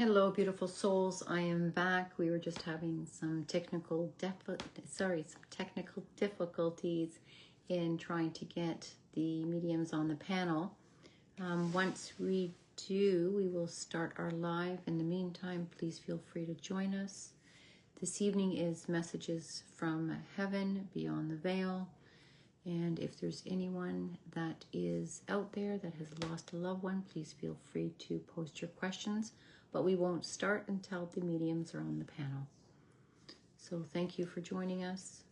Hello, beautiful souls. I am back. We were just having some technical difficulties in trying to get the mediums on the panel. Once we do, we will start our live. In the meantime, please feel free to join us. This evening is Messages from Heaven Beyond the Veil. And if there's anyone that is out there that has lost a loved one, please feel free to post your questions. But we won't start until the mediums are on the panel. So thank you for joining us.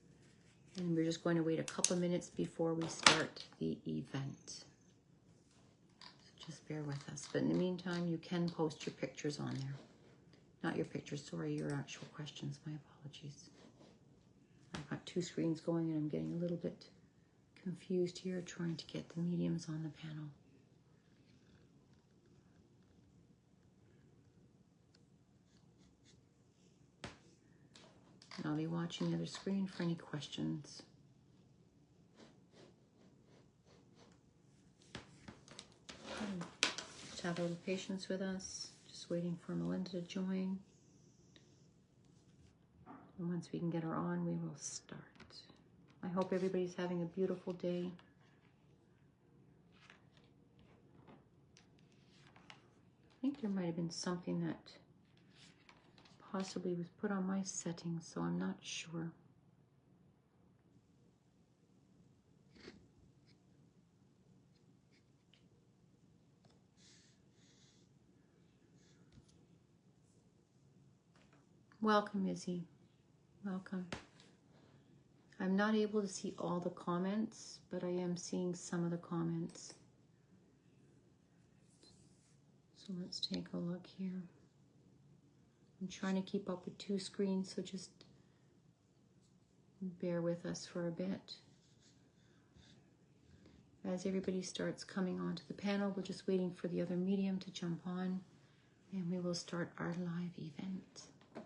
And we're just going to wait a couple minutes before we start the event. So just bear with us. But in the meantime, you can post your pictures on there. Not your pictures, sorry, your actual questions. My apologies. I've got two screens going and I'm getting a little bit confused here trying to get the mediums on the panel. And I'll be watching the other screen for any questions. Just have a little patience with us. Just waiting for Melinda to join. And once we can get her on, we will start. I hope everybody's having a beautiful day. I think there might have been something that possibly was put on my settings, so I'm not sure. Welcome, Izzy. Welcome. I'm not able to see all the comments, but I am seeing some of the comments. So let's take a look here. I'm trying to keep up with two screens, so just bear with us for a bit. As everybody starts coming onto the panel, we're just waiting for the other medium to jump on, and we will start our live event. Yes.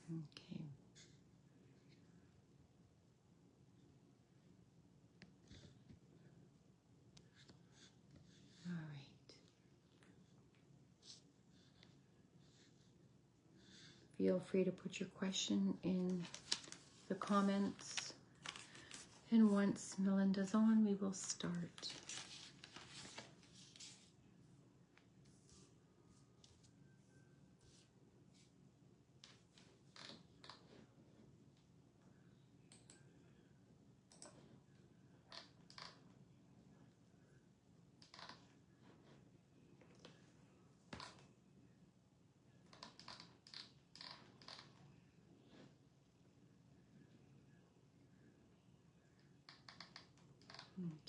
Okay. All right. Feel free to put your question in the comments. And once Melinda's on, we will start.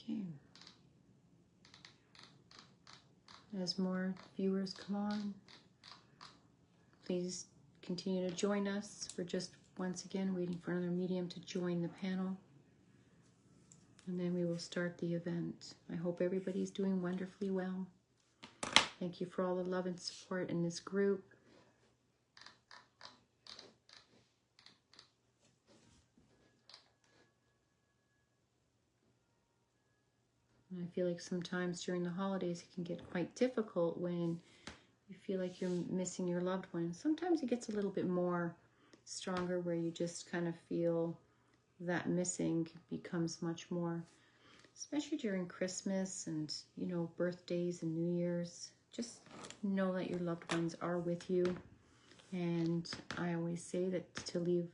Okay. As more viewers come on, please continue to join us. We're just once again waiting for another medium to join the panel. And then we will start the event. I hope everybody's doing wonderfully well. Thank you for all the love and support in this group. And I feel like sometimes during the holidays it can get quite difficult when you feel like you're missing your loved one. Sometimes it gets a little bit more stronger where you just kind of feel that missing becomes much more, especially during Christmas and, you know, birthdays and New Year's. Just know that your loved ones are with you. And I always say that to leave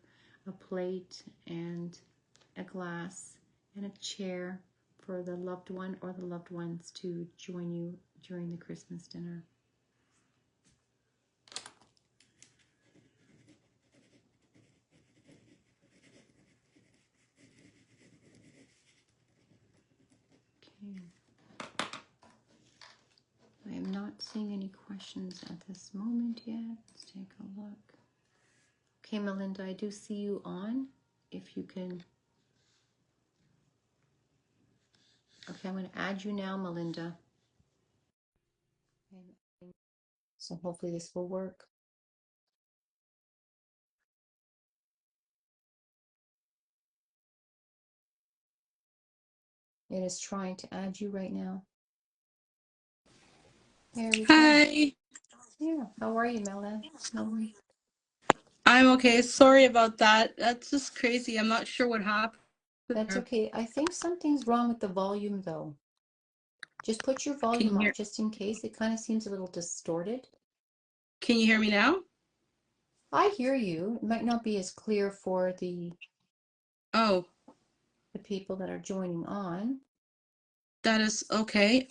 a plate and a glass and a chair for the loved one or the loved ones to join you during the Christmas dinner. Okay. I am not seeing any questions at this moment yet. Let's take a look. Okay, Melinda, I do see you on. If you can... Okay, I'm going to add you now, Melinda. So hopefully this will work. It is trying to add you right now. There we go. Hi. Yeah. How are you, Mela? I'm okay. Sorry about that. That's just crazy. I'm not sure what happened That's there. okay. I think something's wrong with the volume, though. Just put your Can volume you up hear just in case. It kind of seems a little distorted. can you hear me now? I hear you. It might not be as clear for the Oh, people that are joining on. that is okay.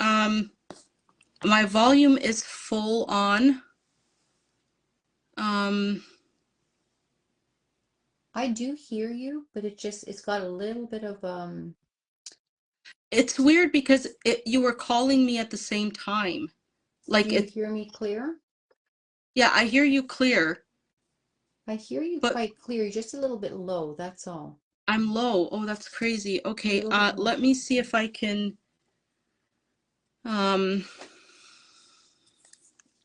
My volume is full on. Um I do hear you, but it's got a little bit of it's weird because you were calling me at the same time. do Like you it hear me clear? Yeah, I hear you clear, I hear you but quite clear. You're just a little bit low, that's all. I'm low. Oh, that's crazy. A Okay, little bit low. let me see if I can um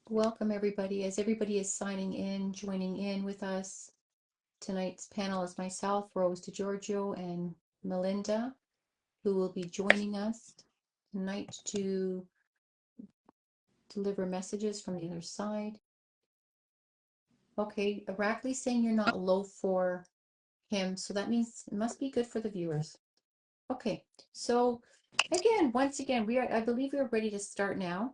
Welcome, everybody. As everybody is signing in, joining in with us, tonight's panel is myself, Rose DiGiorgio, and Melinda, who will be joining us tonight to deliver messages from the other side. Okay, Arachley's saying you're not low for him, so that means it must be good for the viewers. Okay, so again, once again, I believe we are ready to start now.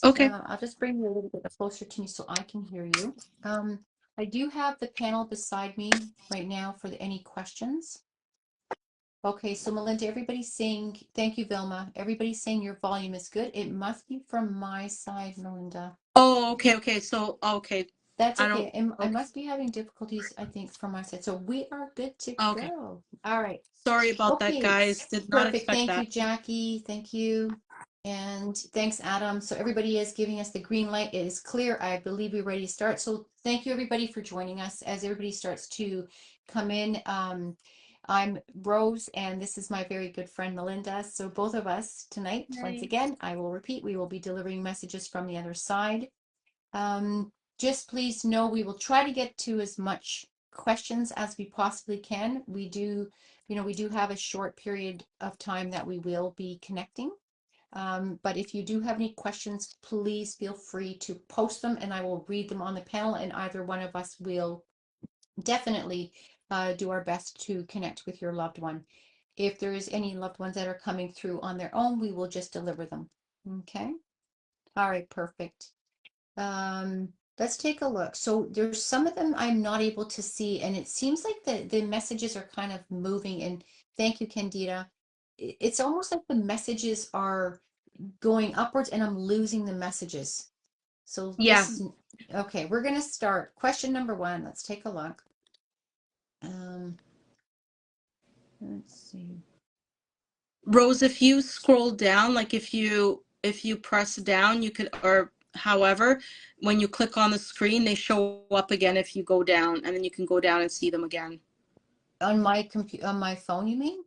okay. I'll just bring you a little bit closer to me so I can hear you. I do have the panel beside me right now for any questions. Okay, so Melinda, everybody's saying, thank you, Vilma. Everybody's saying your volume is good. It must be from my side, Melinda. Oh, okay. So, okay. That's I don't okay. And I Okay. must be having difficulties, I think, from my side. So we are good to Okay. go. All right. Sorry about that, Okay, guys. Did not perfect. expect Thank you, that. Jackie. Thank you. And thanks, Adam. So everybody is giving us the green light. It is clear. I believe we're ready to start. So thank you, everybody, for joining us as everybody starts to come in. I'm Rose, and this is my very good friend, Melinda. So both of us tonight, once Hey. again, I will repeat, we will be delivering messages from the other side. Just please know we will try to get to as much questions as we possibly can. We do have a short period of time that we will be connecting. But if you do have any questions, please feel free to post them and I will read them on the panel, and either one of us will definitely do our best to connect with your loved one. If there is any loved ones that are coming through on their own, we will just deliver them. Okay. All right, perfect. Let's take a look. So there's some of them I'm not able to see, and it seems like the messages are kind of moving. And thank you, Candida. It's almost like the messages are going upwards and I'm losing the messages. So this Yeah. is okay. We're gonna start. Question number one. Let's take a look. Um, let's see. Rose, if you scroll down, like if you press down, you could, or however, when you click on the screen, they show up again if you go down, and then you can go down and see them again. On my on my phone, you mean?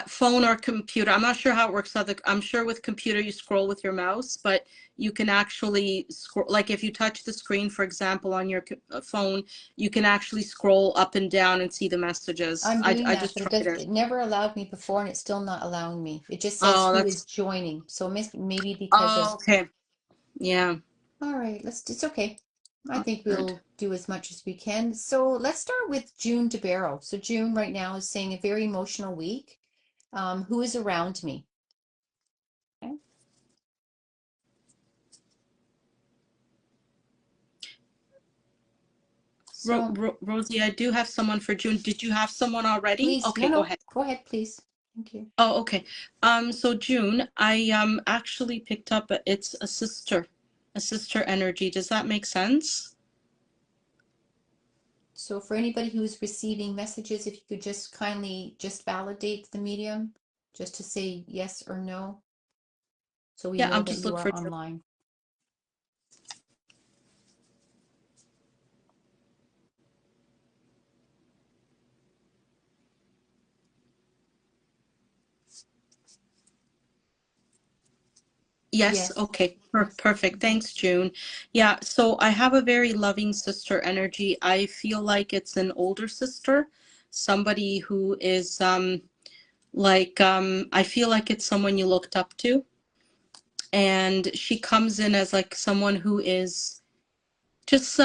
Phone or computer. I'm not sure how it works. I'm sure with computer you scroll with your mouse, but you can actually scroll. Like if you touch the screen, for example, on your phone, you can actually scroll up and down and see the messages. I'm I, doing I that, just but tried it. it never allowed me before, and it's still not allowing me. It just says Oh, who that's. is joining. So maybe because of Oh, okay. Yeah. all right, it's okay. I Oh, think good. we'll do as much as we can. So let's start with June DeBarrow. So June right now is saying a very emotional week. Who is around me? Okay. So Rosie, I do have someone for June. Did you have someone already? please, Okay, go no, ahead. go ahead, please. Thank you. Oh, okay. So June, I actually picked up it's a sister energy. Does that make sense? So for anybody who's receiving messages, if you could just kindly just validate the medium, just to say yes or no, so we Yeah, know I'll that just you look are for June. online. Yes, Yes, okay. yes. Perfect. Thanks, June. Yeah, so I have a very loving sister energy. I feel like it's an older sister, somebody who is Like, I feel like it's someone you looked up to. And she comes in as like someone who is just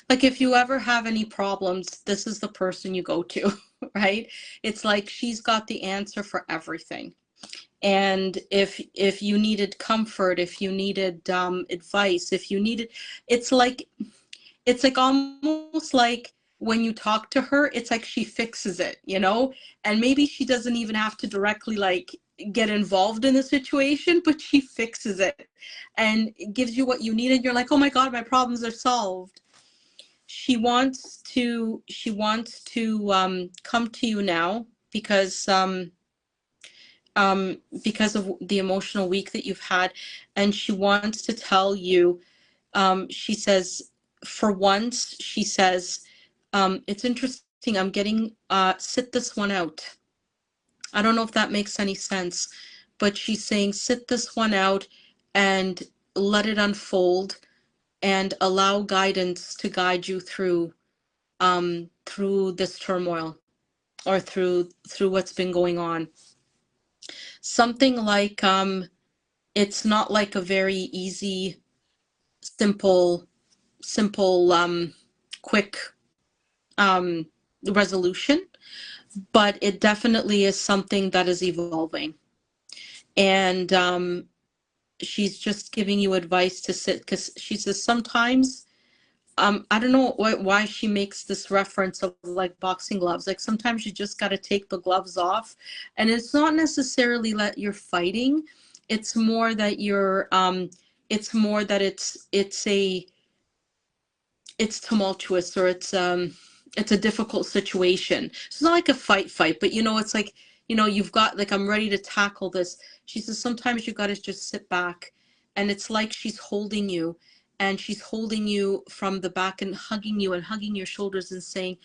like if you ever have any problems, this is the person you go to, right? It's like she's got the answer for everything. And if you needed comfort, if you needed advice, if you needed, it's like it's like almost like when you talk to her, it's like she fixes it, you know? And maybe she doesn't even have to directly like get involved in the situation, but she fixes it and gives you what you need and you're like, "Oh my God, my problems are solved." She wants to come to you now because of the emotional week that you've had, and she wants to tell you, she says, for once, she says, it's interesting, I'm getting, sit this one out. I don't know if that makes any sense, but she's saying, sit this one out and let it unfold and allow guidance to guide you through this turmoil or through what's been going on. Something like, it's not like a very easy, simple, quick um, resolution, but it definitely is something that is evolving. And she's just giving you advice to sit, because she says sometimes, I don't know why she makes this reference of like boxing gloves. Like sometimes you just got to take the gloves off, and it's not necessarily that you're fighting. It's more that it's more that it's tumultuous, or it's a difficult situation. So it's not like a fight, but it's like, you've got like, I'm ready to tackle this. She says sometimes you got to just sit back, and it's like she's holding you, and she's holding you from the back and hugging your shoulders and saying,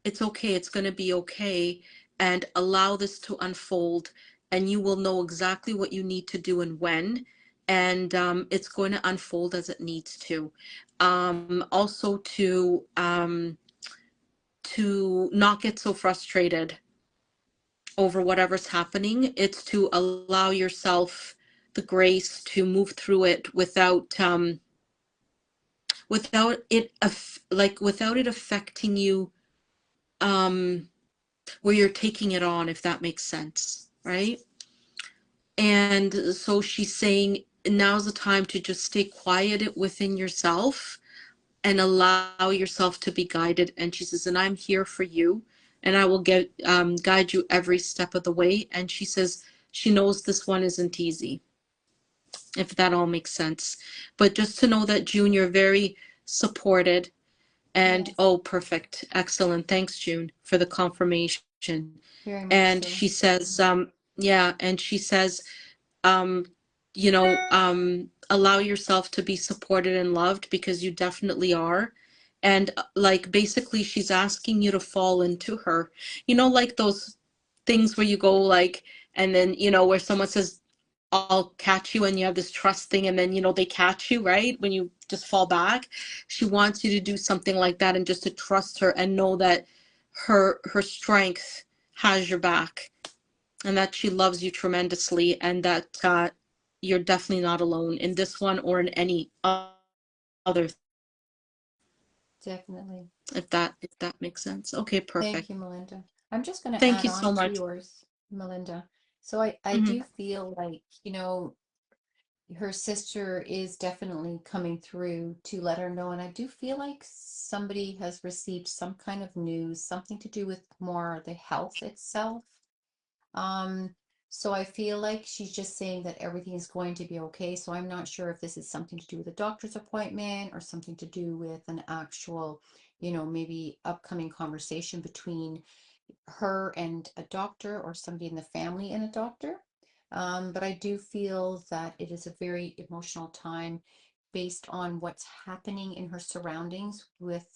it's okay, it's going to be okay, and allow this to unfold, and you will know exactly what you need to do and when, and it's going to unfold as it needs to. Also to not get so frustrated over whatever's happening. It's to allow yourself the grace to move through it without it affecting you, um where you're taking it on, if that makes sense, right? And so she's saying now's the time to just stay quiet within yourself and allow yourself to be guided. And she says, and I'm here for you, and I will guide you every step of the way. And she says she knows this one isn't easy, if that all makes sense. But just to know that, June, you're very supported. And Yes, oh, perfect. Excellent. Thanks, June, for the confirmation. very much And so. she says, yeah, and she says, um, allow yourself to be supported and loved, because you definitely are. And like basically she's asking you to fall into her. Like those things where you go like, and then, where someone says, I'll catch you, and you have this trust thing, and then, they catch you, right? When you just fall back. She wants you to do something like that, and just to trust her and know that her strength has your back, and that she loves you tremendously, and that you're definitely not alone in this one or in any other, Definitely. if that makes sense. Okay, Thank perfect. you, Melinda. I'm just going to Thank add you on so to much. yours, Melinda. So I Hmm. do feel like, her sister is definitely coming through to let her know. And I do feel like somebody has received some kind of news, something to do with more the health itself. Um, so I feel like she's just saying that everything is going to be okay. So I'm not sure if this is something to do with a doctor's appointment or something to do with an actual, maybe upcoming conversation between her and a doctor or somebody in the family and a doctor. But I do feel that it is a very emotional time based on what's happening in her surroundings with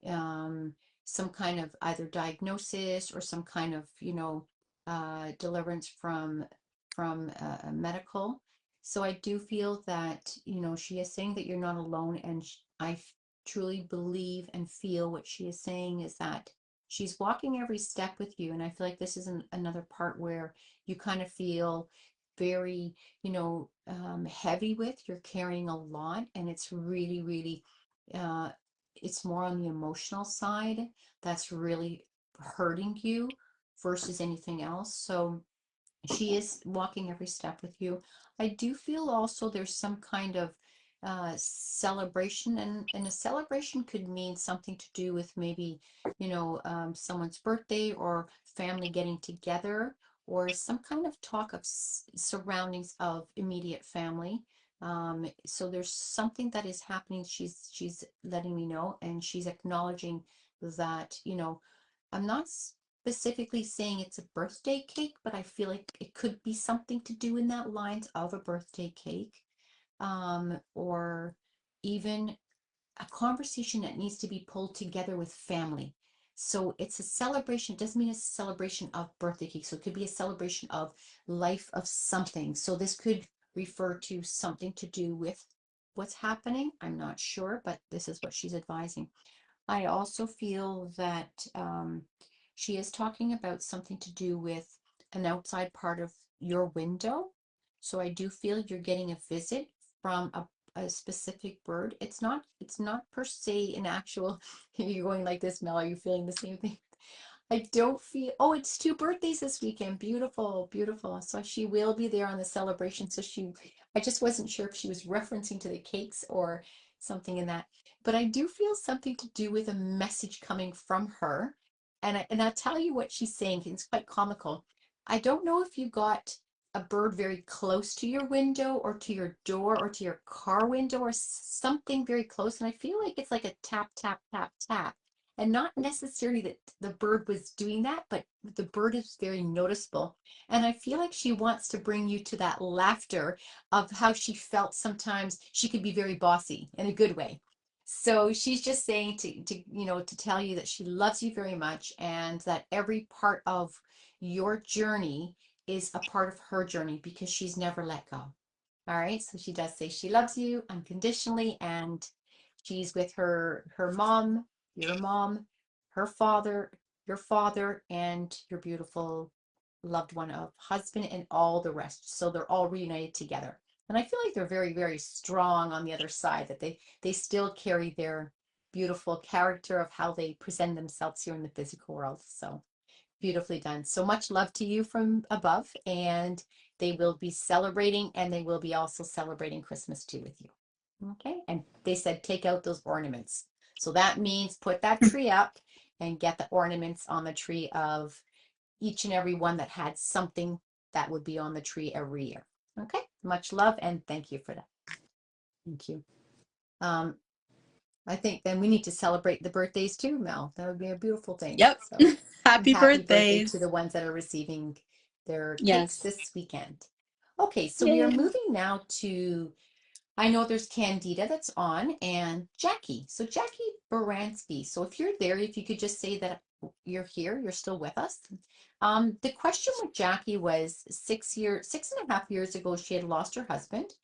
um, some kind of either diagnosis or some kind of, deliverance from medical. So I do feel that, she is saying that you're not alone, and truly believe and feel what she is saying is that she's walking every step with you. And I feel like this is another part where you kind of feel very, heavy with, you're carrying a lot, and it's really, really, uh, it's more on the emotional side that's really hurting you versus anything else. So she is walking every step with you. I do feel also there's some kind of celebration, and a celebration could mean something to do with maybe, someone's birthday or family getting together, or some kind of talk of surroundings of immediate family. So there's something that is happening. She's letting me know, and she's acknowledging that, I'm not specifically saying it's a birthday cake, but I feel like it could be something to do in that lines of a birthday cake, or even a conversation that needs to be pulled together with family. So it's a celebration. It doesn't mean it's a celebration of birthday cake. So it could be a celebration of life of something. So this could refer to something to do with what's happening. I'm not sure, but this is what she's advising. I also feel that she is talking about something to do with an outside part of your window. So I do feel you're getting a visit from a specific bird. It's not per se an actual, you're going like this, Mel. Are you feeling the same thing? I don't feel, oh, it's two birthdays this weekend. Beautiful, beautiful. So she will be there on the celebration. I just wasn't sure if she was referencing to the cakes or something in that. But I do feel something to do with a message coming from her. And I'll tell you what she's saying. It's quite comical. I don't know if you got a bird very close to your window or to your door or to your car window or something very close. And I feel like it's like a tap, tap, tap, tap, and not necessarily that the bird was doing that, but the bird is very noticeable. And I feel like she wants to bring you to that laughter of how she felt sometimes she could be very bossy in a good way. So she's just saying to tell you that she loves you very much, and that every part of your journey is a part of her journey because she's never let go. All right. So she does say she loves you unconditionally, and she's with her mom, your mom, her father, your father, and your beautiful loved one of husband, and all the rest. So they're all reunited together. And I feel like they're very, very strong on the other side, that they still carry their beautiful character of how they present themselves here in the physical world. So beautifully done. So much love to you from above, and they will be celebrating, and they will be also celebrating Christmas too with you. Okay. And they said take out those ornaments. So that means put that tree up and get the ornaments on the tree of each and every one that had something that would be on the tree every year. Okay. Much love, and thank you for that. Thank you. Um, I think then we need to celebrate the birthdays too, Mel. That would be a beautiful thing. Yep. So Happy happy birthday to birthdays. the ones that are receiving their cakes Yes. this weekend. Okay, so we are Yay. moving now to, I know there's Candida that's on, and Jackie. So Jackie Baranski. So if you're there, if you could just say that you're here, you're still with us. The question with Jackie was 6.5 years ago, she had lost her husband,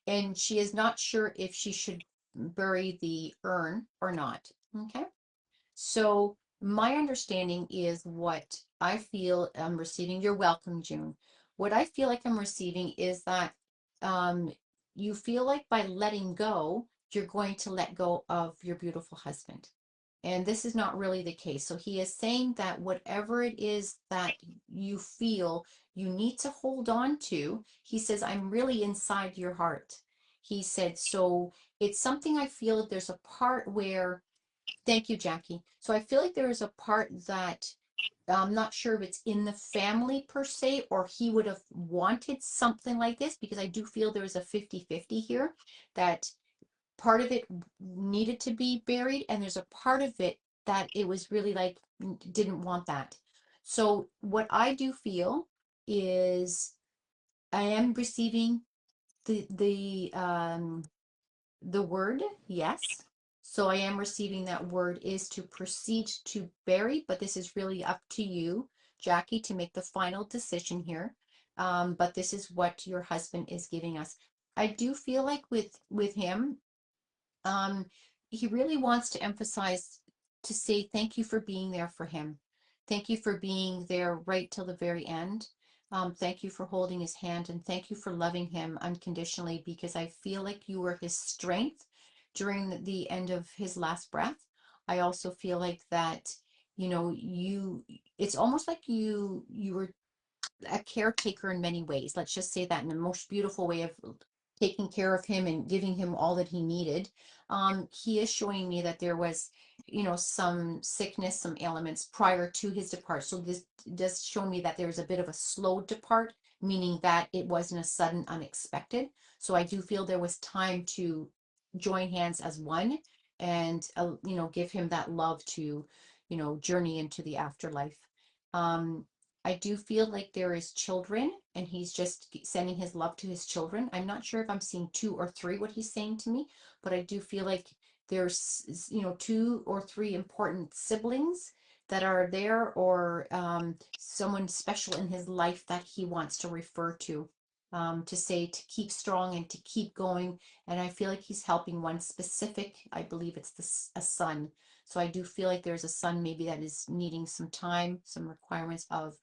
and she is not sure if she should bury the urn or not. Okay. So my understanding is what I feel I'm receiving. You're welcome, June. What I feel like I'm receiving is that um, you feel like by letting go, you're going to let go of your beautiful husband. And this is not really the case. So he is saying that whatever it is that you feel you need to hold on to, he says, I'm really inside your heart. He said, so it's something I feel that there's a part where, thank you, Jackie. So I feel like there is a part that I'm not sure if it's in the family per se, or he would have wanted something like this, because I do feel there is a 50-50 here, that part of it needed to be buried, and there's a part of it that it was really like didn't want that. So what I do feel is I am receiving the word yes. So I am receiving that word is to proceed to bury, but this is really up to you, Jackie, to make the final decision here. But this is what your husband is giving us. I do feel like with him, um, he really wants to emphasize, to say thank you for being there for him. Thank you for being there right till the very end. Thank you for holding his hand and thank you for loving him unconditionally because I feel like you were his strength during the end of his last breath. I also feel like that, it's almost like you were a caretaker in many ways. Let's just say that in the most beautiful way of taking care of him and giving him all that he needed. He is showing me that there was, some sickness, some ailments prior to his depart. So this does show me that there was a bit of a slow depart, meaning that it wasn't a sudden, unexpected. So I do feel there was time to join hands as one and, give him that love to, journey into the afterlife. Um, I do feel like there is children and he's just sending his love to his children. I'm not sure if I'm seeing two or three what he's saying to me, but I do feel like there's, two or three important siblings that are there or someone special in his life that he wants to refer to say to keep strong and to keep going. And I feel like he's helping one specific, I believe it's a son. So I do feel like there's a son maybe that is needing some time, some requirements of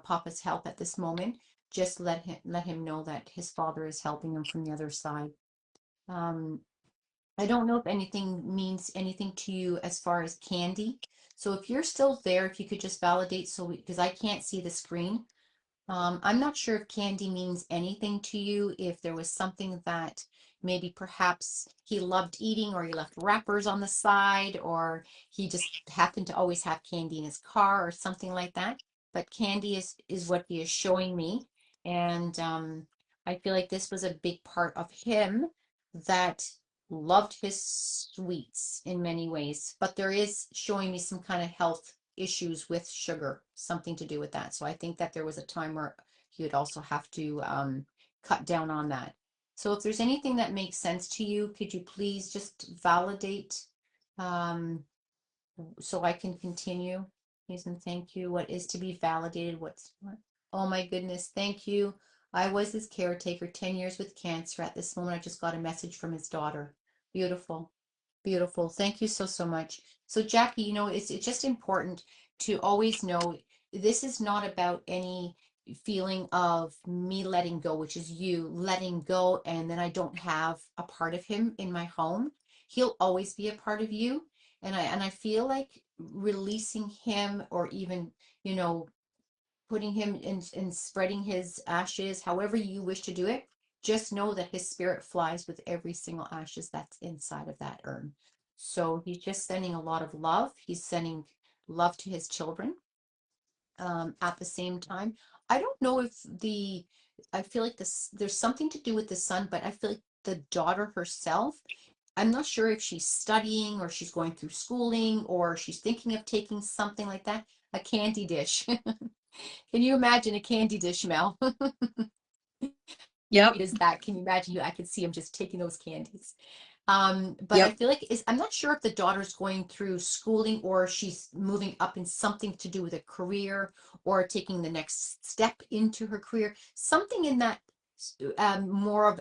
Papa's help at this moment. Just let him know that his father is helping him from the other side. Um, I don't know if anything means anything to you as far as Candy. So if you're still there, if you could just validate, so because I can't see the screen. I'm not sure if candy means anything to you, if there was something that maybe perhaps he loved eating or he left wrappers on the side or he just happened to always have candy in his car or something like that. But candy is what he is showing me. And I feel like this was a big part of him that loved his sweets in many ways. But there is showing me some kind of health issues with sugar, something to do with that. So I think that there was a time where he would also have to cut down on that. So if there's anything that makes sense to you, could you please just validate um, so I can continue? Please and thank you. What is to be validated? What's what? Oh my goodness, thank you. I was his caretaker, 10 years with cancer. At this moment, I just got a message from his daughter. Beautiful. Beautiful. Thank you so, so much. So, Jackie, it's just important to always know this is not about any feeling of me letting go, which is you letting go, and then I don't have a part of him in my home. He'll always be a part of you. And I feel like releasing him or even, you know, putting him in spreading his ashes, however you wish to do it, just know that his spirit flies with every single ashes that's inside of that urn. So he's just sending a lot of love. He's sending love to his children. At the same time, I don't know if I feel like there's something to do with the son, but I feel like the daughter herself, I'm not sure if she's studying or she's going through schooling or she's thinking of taking something like that, a candy dish. Can you imagine a candy dish, Mel? Yep. Is that? Can you imagine? I could see him just taking those candies. But I Yep. feel like I'm not sure if the daughter's going through schooling or she's moving up in something to do with a career or taking the next step into her career. Something in that more of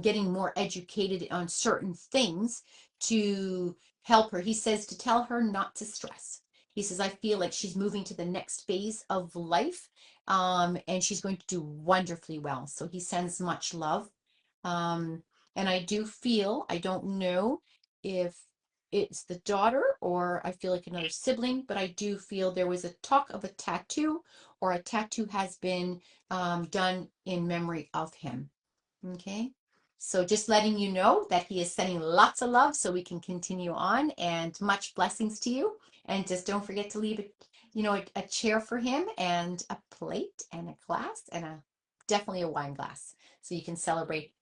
getting more educated on certain things to help her. He says to tell her not to stress. He says, I feel like she's moving to the next phase of life and she's going to do wonderfully well. So he sends much love. Um, and I do feel, I don't know if it's the daughter or I feel like another sibling, but I do feel there was a talk of a tattoo or a tattoo has been done in memory of him. Okay. So just letting you know that he is sending lots of love so we can continue on and much blessings to you. And just don't forget to leave a chair for him and a plate and a glass and definitely a wine glass so you can celebrate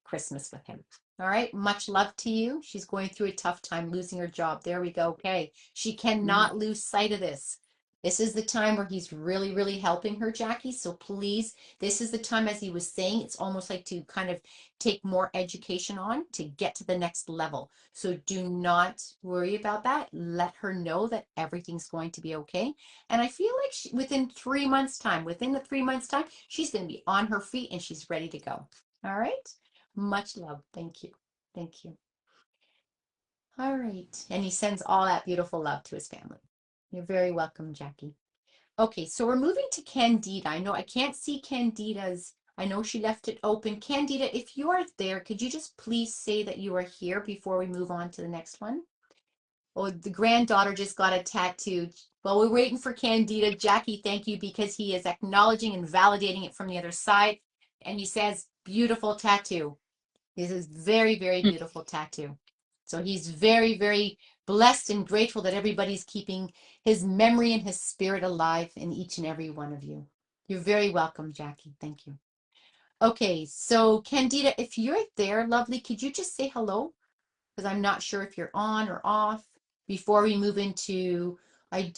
Christmas with him. All right. Much love to you. She's going through a tough time losing her job. There we go. Okay. She Mhm. cannot lose sight of this. This is the time where he's really, really helping her, Jackie. So please, this is the time, as he was saying, it's almost like to kind of take more education on to get to the next level. So do not worry about that. Let her know that everything's going to be okay. And I feel like within 3 months' time, within the 3 months' time, she's going to be on her feet and she's ready to go. All right. Much love. Thank you. Thank you. All right. And he sends all that beautiful love to his family. You're very welcome, Jackie. Okay, so we're moving to Candida. I know I can't see Candida's. I know she left it open. Candida, if you are there, could you just please say that you are here before we move on to the next one? Oh, the granddaughter just got a tattoo. Well, we're waiting for Candida. Jackie, thank you, because he is acknowledging and validating it from the other side. And he says, beautiful tattoo. This is very, very beautiful tattoo. So he's very, very blessed and grateful that everybody's keeping his memory and his spirit alive in each and every one of you. You're very welcome, Jackie. Thank you. Okay, so Candida, if you're there, lovely, could you just say hello? Because I'm not sure if you're on or off before we move into, I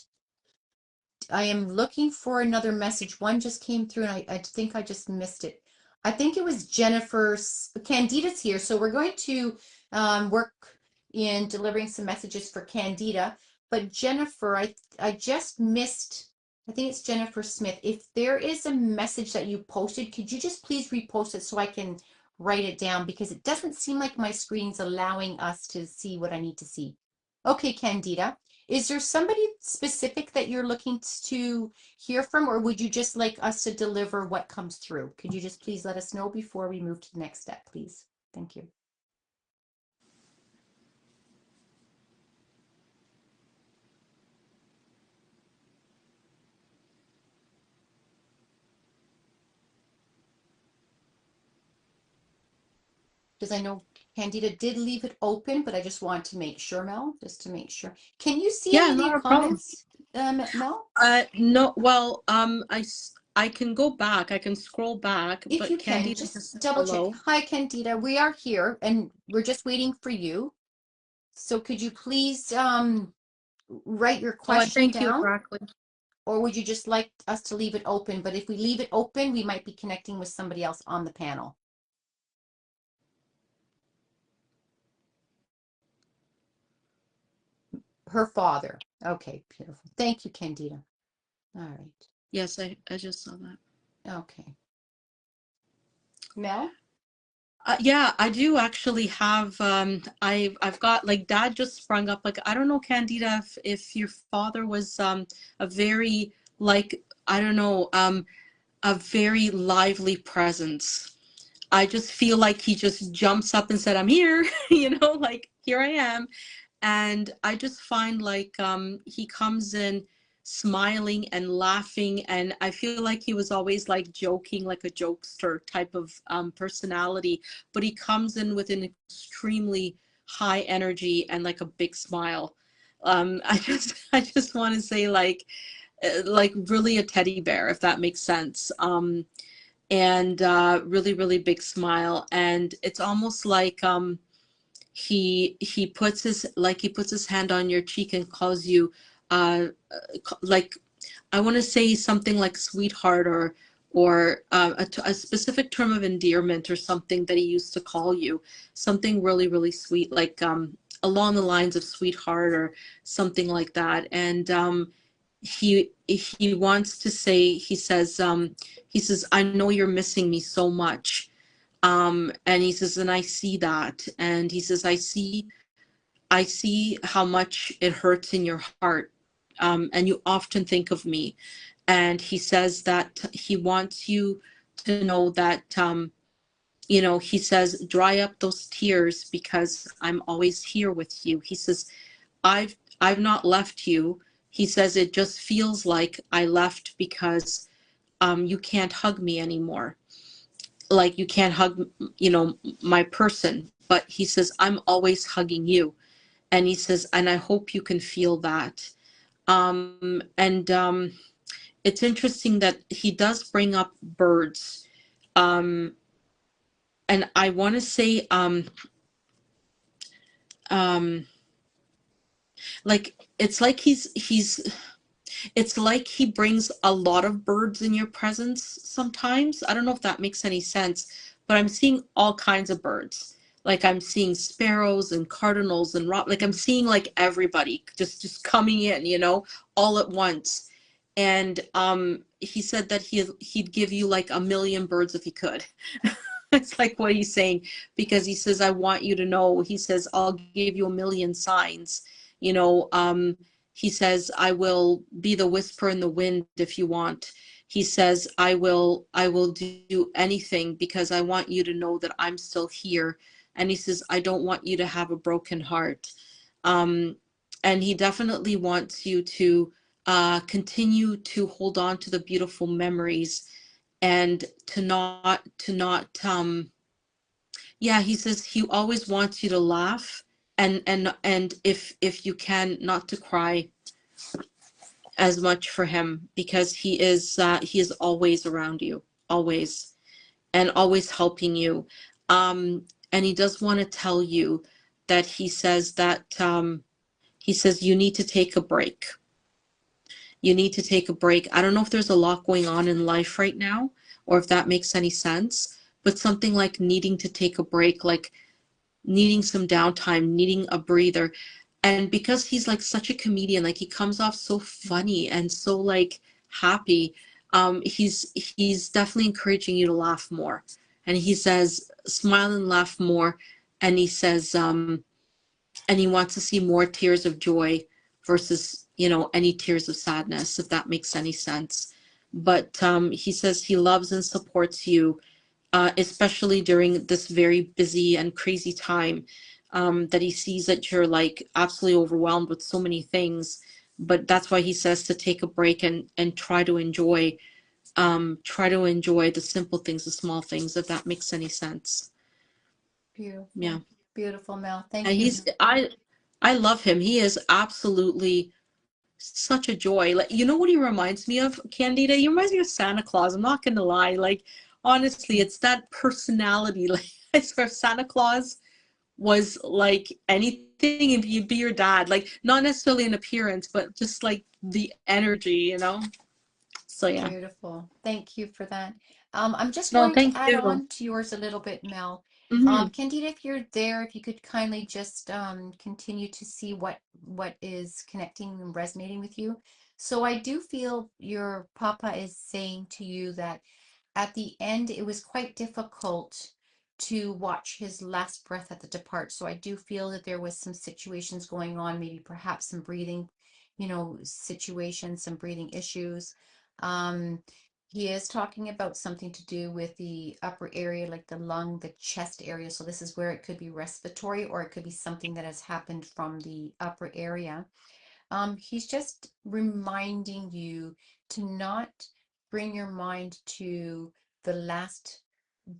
I am looking for another message. One just came through and I think I just missed it. I think it was Jennifer's, Candida's here. So we're going to work in delivering some messages for Candida. But Jennifer, I just missed, I think it's Jennifer Smith. If there is a message that you posted, could you just please repost it so I can write it down? Because it doesn't seem like my screen's allowing us to see what I need to see. Okay, Candida. Is there somebody specific that you're looking to hear from, or would you just like us to deliver what comes through? Could you just please let us know before we move to the next step, please? Thank you. Because I know Candida did leave it open, but I just want to make sure, Mel, just to make sure. Can you see Yeah, any of the not a problem. comments, Mel? No, well, I can go back. I can scroll back, If but you can, Candida just just said double check. hello. Hi, Candida. We are here and we're just waiting for you. So could you please write your Oh, and question thank you, down? Broccoli. Or would you just like us to leave it open? But if we leave it open, we might be connecting with somebody else on the panel. Her father. Okay, beautiful. Thank you, Candida. All right. Yes, I just saw that. Okay. Mel? Yeah, I do actually have I've got like dad just sprung up like I don't know Candida if your father was a very like I don't know a very lively presence. I just feel like he just jumps up and said I'm here, you know, like here I am. And I just find like he comes in smiling and laughing, and I feel like he was always like joking, like a jokester type of personality, but he comes in with an extremely high energy and like a big smile. I just want to say like really a teddy bear, if that makes sense. And really really big smile, and it's almost like he puts his hand on your cheek and calls you like I want to say something like sweetheart, or a specific term of endearment or something that he used to call you, something really really sweet, like along the lines of sweetheart or something like that. And he wants to say, he says I know you're missing me so much. And he says, and I see that. And he says, I see how much it hurts in your heart. And you often think of me. And he says that he wants you to know that, you know, he says, dry up those tears because I'm always here with you. He says, I've not left you. He says, it just feels like I left because you can't hug me anymore, like you can't hug, you know, my person. But he says I'm always hugging you, and he says, and I hope you can feel that. And it's interesting that he does bring up birds. um and I want to say um like it's like he's it's like he brings a lot of birds in your presence sometimes. I don't know if that makes any sense, but I'm seeing all kinds of birds. Like I'm seeing sparrows and cardinals and like I'm seeing like everybody just coming in, you know, all at once. And he said that he'd give you like a million birds if he could. It's like what he's saying, because he says, I want you to know, he says, I'll give you a million signs, you know. He says, I will be the whisper in the wind if you want. He says, I will do anything because I want you to know that I'm still here. And he says, I don't want you to have a broken heart. Um, and he definitely wants you to continue to hold on to the beautiful memories and to not yeah, he says he always wants you to laugh and if you can, not to cry as much for him, because he is always around you, always, and always helping you. And he does want to tell you that he says you need to take a break. You need to take a break. I don't know if there's a lot going on in life right now, or if that makes any sense, but something like needing to take a break, like needing some downtime, needing a breather. And because he's like such a comedian, like he comes off so funny and so like happy, he's definitely encouraging you to laugh more. And he says, smile and laugh more. And he says, and he wants to see more tears of joy versus, any tears of sadness, if that makes any sense. But he says he loves and supports you, especially during this very busy and crazy time, that he sees that you're like absolutely overwhelmed with so many things. But that's why he says to take a break and try to enjoy the simple things, the small things, if that makes any sense. Yeah. Beautiful. Beautiful, Mel. And Thank you. I love him. He is absolutely such a joy. Like, you know what he reminds me of, Candida? He reminds me of Santa Claus. I'm not gonna lie. Like, honestly, it's that personality. Like, I swear, Santa Claus was like anything if you'd be your dad. Like, not necessarily in appearance, but just like the energy. So yeah. Beautiful. Thank you for that. I'm just No, going to thank add you. on to yours a little bit, Mel. Hmm. Candida, if you're there, if you could kindly just continue to see what is connecting and resonating with you. So I do feel your papa is saying to you that at the end, it was quite difficult to watch his last breath at the depart. So I do feel that there was some situations going on, maybe perhaps some breathing, situations, some breathing issues. Um, he is talking about something to do with the upper area, like the lung, the chest area. So this is where it could be respiratory, or it could be something that has happened from the upper area. He's just reminding you to not bring your mind to the last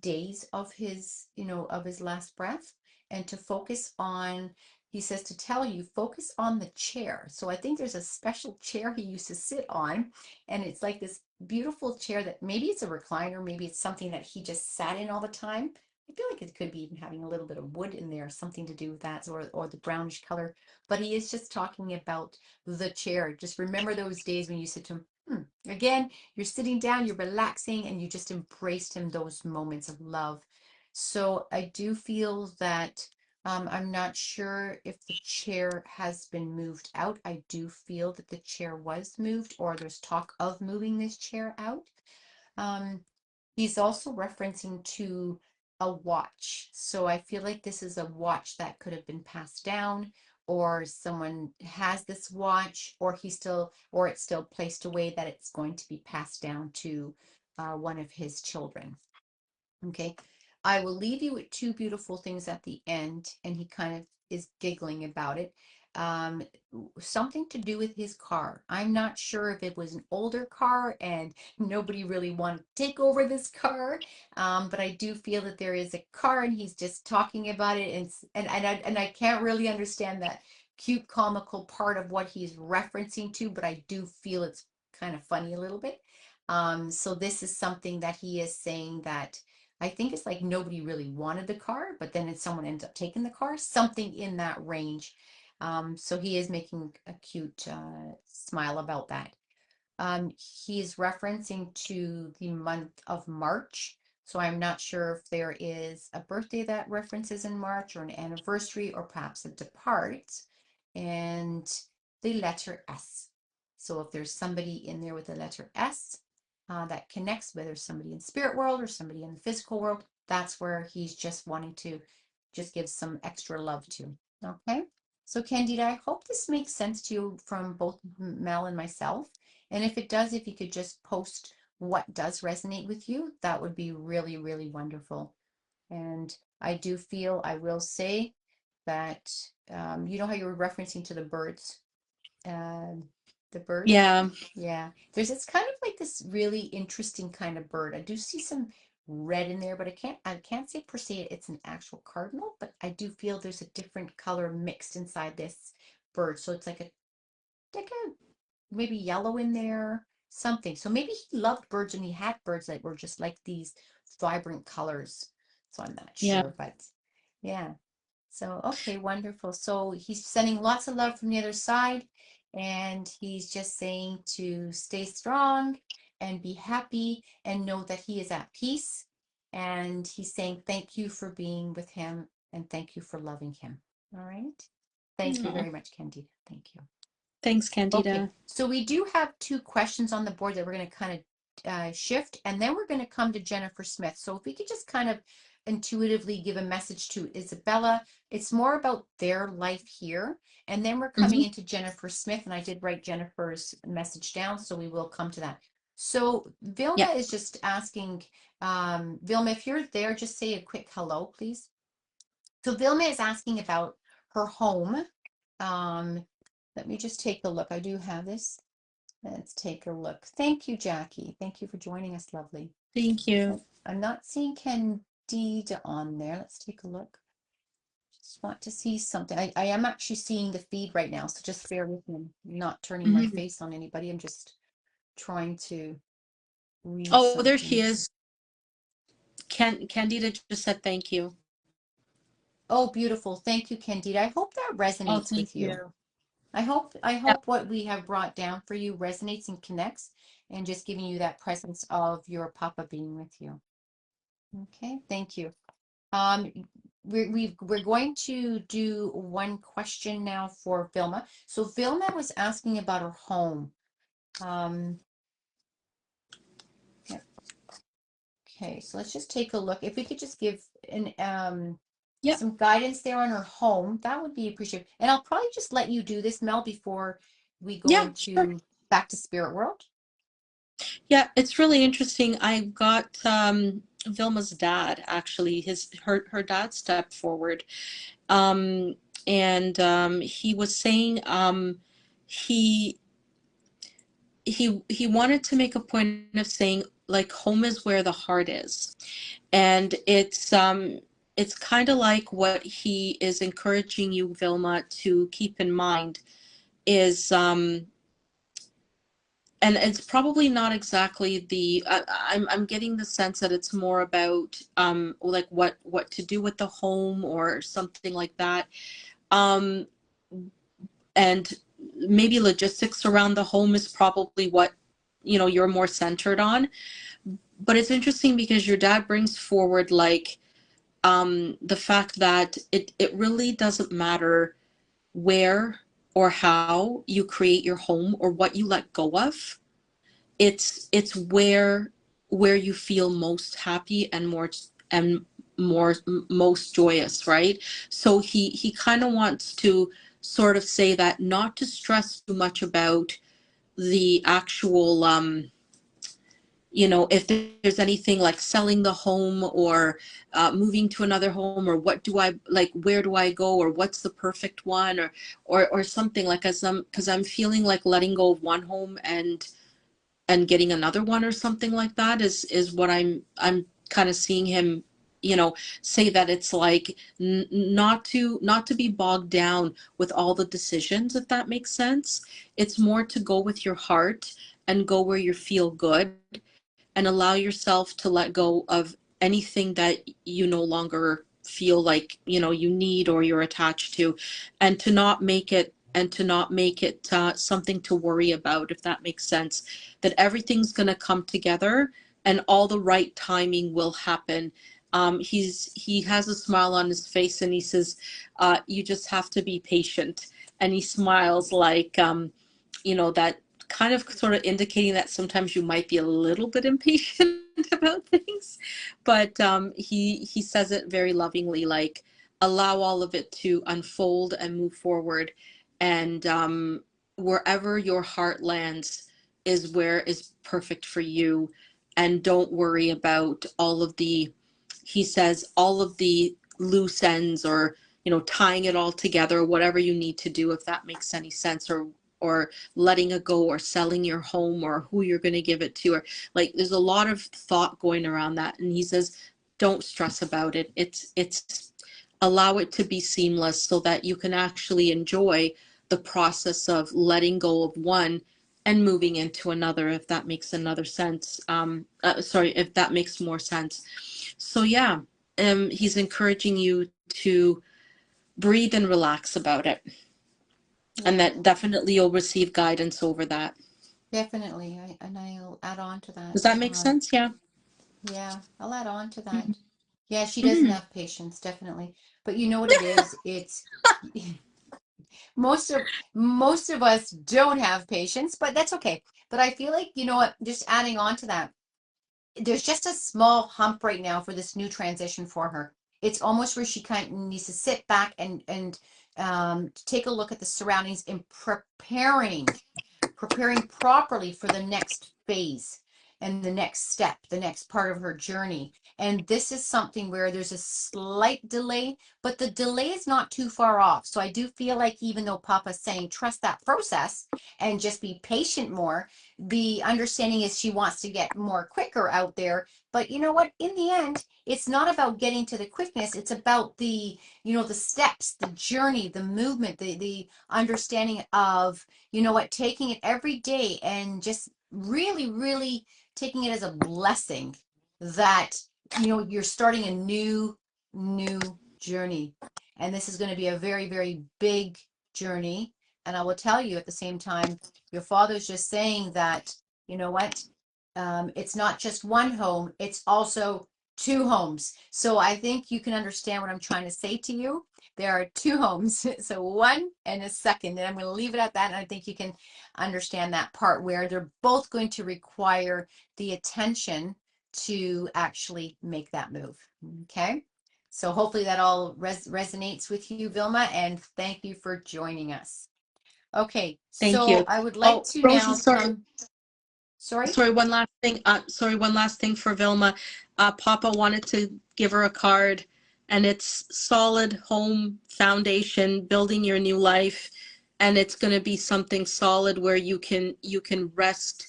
days of his last breath, and to focus on, he says to tell you, focus on the chair. So I think there's a special chair he used to sit on, and it's like this beautiful chair that maybe it's a recliner, maybe it's something that he just sat in all the time. I feel like it could be even having a little bit of wood in there, something to do with that, or the brownish color. But he is just talking about the chair. Just remember those days when you said to him, again, you're sitting down, you're relaxing, and you just embraced him, those moments of love. So I do feel that I'm not sure if the chair has been moved out. I do feel that the chair was moved, or there's talk of moving this chair out. Um, he's also referencing to a watch. So I feel like this is a watch that could have been passed down, or someone has this watch, or it's still placed away that it's going to be passed down to one of his children. Okay. I will leave you with two beautiful things at the end, and he kind of is giggling about it. Um, Something to do with his car. I'm not sure if it was an older car and nobody really wanted to take over this car. But I do feel that there is a car, and he's just talking about it, and I can't really understand that cute comical part of what he's referencing to, but I do feel it's kind of funny a little bit. So this is something that he is saying that I think it's like nobody really wanted the car, but then someone ends up taking the car, something in that range. So he is making a cute smile about that. He is referencing to the month of March. So I'm not sure if there is a birthday that references in March, or an anniversary, or perhaps a depart, and the letter S. So if there's somebody in there with the letter S, that connects, whether somebody in spirit world or somebody in the physical world, that's where he's just wanting to just give some extra love to. Okay. So Candida, I hope this makes sense to you from both Mel and myself. And if it does, if you could just post what does resonate with you, that would be really, really wonderful. And I do feel, I will say that, you know how you were referencing to the birds, um, the bird? Yeah. Yeah, it's kind of like this really interesting kind of bird. I do see some red in there, but I can't say per se it's an actual cardinal, but I do feel there's a different color mixed inside this bird. So it's like a maybe yellow in there, something. So maybe he loved birds and he had birds that were just like these vibrant colors. So I'm not Yeah. sure, but yeah. So, okay, wonderful. So he's sending lots of love from the other side, and he's just saying to stay strong and be happy and know that he is at peace. And he's saying thank you for being with him and thank you for loving him. All right. Thank you Oh, very much, Candida. Thank you. thanks, Okay, Candida. so we do have two questions on the board that we're going to kind of shift, and then we're going to come to Jennifer Smith. So if we could just kind of intuitively give a message to Isabella, it's more about their life here, and then we're coming Hmm. into Jennifer Smith, and I did write Jennifer's message down, so we will come to that. So Yeah. Vilma is just asking, Vilma, if you're there, just say a quick hello, please. So Vilma is asking about her home. Um, Let me just take a look. I do have this. Let's take a look. Thank you, Jackie. Thank you for joining us, lovely. Thank you. I'm not seeing Candida on there. Let's take a look. Just want to see something. I am actually seeing the feed right now, so just bear with me. I'm not turning my Hmm. face on anybody. I'm just trying to read Oh, there she something. is. Candida just said thank you. Oh, beautiful. Thank you, Candida. I hope that Oh, resonates thank with you. you. I Yeah. hope what we have brought down for you resonates and connects and just giving you that presence of your papa being with you. Okay, thank you. Um, we're going to do one question now for Vilma. So Vilma was asking about her home. Um, yeah, okay, so let's just take a look. If we could just give an Yeah. some guidance there on her home, that would be appreciated. And I'll probably just let you do this, Mel, before we go Yeah. Sure. into back to spirit world. Yeah. It's really interesting. I got Vilma's dad actually. Her dad stepped forward, um, and he was saying he he wanted to make a point of saying like home is where the heart is, and it's kind of like what he is encouraging you, Vilma, to keep in mind is and it's probably not exactly I'm getting the sense that it's more about like what to do with the home or something like that, um and maybe logistics around the home is probably what you're more centered on. But it's interesting because your dad brings forward like the fact that it really doesn't matter where or how you create your home or what you let go of. It's where you feel most happy and more most joyous, right? So he kind of wants to sort of say that not to stress too much about the actual if there's anything like selling the home or moving to another home, or what do I like, where do I go, or what's the perfect one, or something like, as because I'm feeling like letting go of one home and getting another one or something like that is what I'm kind of seeing him say, that it's like not to be bogged down with all the decisions, if that makes sense. It's more to go with your heart and go where you feel good, and allow yourself to let go of anything that you no longer feel like you need or you're attached to, and to not make it something to worry about, if that makes sense. That everything's going to come together and all the right timing will happen. He has a smile on his face and he says, you just have to be patient. And he smiles like that, kind of sort of indicating that sometimes you might be a little bit impatient about things. But he says it very lovingly, like allow all of it to unfold and move forward. And wherever your heart lands is where is perfect for you. And don't worry about all of the, he says, all of the loose ends, or, tying it all together, whatever you need to do, if that makes any sense, or letting it go, or selling your home, or who you're going to give it to, or like, there's a lot of thought going around that. And he says, don't stress about it. It's allow it to be seamless so that you can actually enjoy the process of letting go of one and moving into another, if that makes another sense. Sorry, if that makes more sense. So yeah, he's encouraging you to breathe and relax about it. Yeah. And that definitely you'll receive guidance over that. Definitely. I'll add on to Does that. that make sense? Yeah. Yeah, I'll add on to that. Mhm. Yeah, she doesn't Mhm. have patience, definitely. But you know what it is? It's most of us don't have patience, but that's okay. But I feel like, you know what, just adding on to that, there's just a small hump right now for this new transition for her. It's almost where she kind of needs to sit back and take a look at the surroundings and preparing properly for the next phase and the next step, the next part of her journey. And this is something where there's a slight delay, but the delay is not too far off. So I do feel like, even though Papa's saying trust that process and just be patient more, the understanding is she wants to get more quicker out there. But you know what? In the end, it's not about getting to the quickness. It's about the steps, the journey, the movement, the understanding of, you know what, taking it every day and just really, really taking it as a blessing that, you're starting a new journey. And this is going to be a very, very big journey. And I will tell you at the same time, your father's just saying that, you know what, it's not just one home, it's also two homes. So I think you can understand what I'm trying to say to you. There are two homes, so one and a second, and I'm going to leave it at that. And I think you can understand that part where they're both going to require the attention to actually make that move. Okay. So hopefully that all resonates with you, Vilma, and thank you for joining us. Okay, Thank so you. I would like Oh, to Rosie, now sorry. come, sorry? Sorry, one last thing. One last thing for Vilma. Papa wanted to give her a card, and it's solid home foundation, building your new life, and it's going to be something solid where you can rest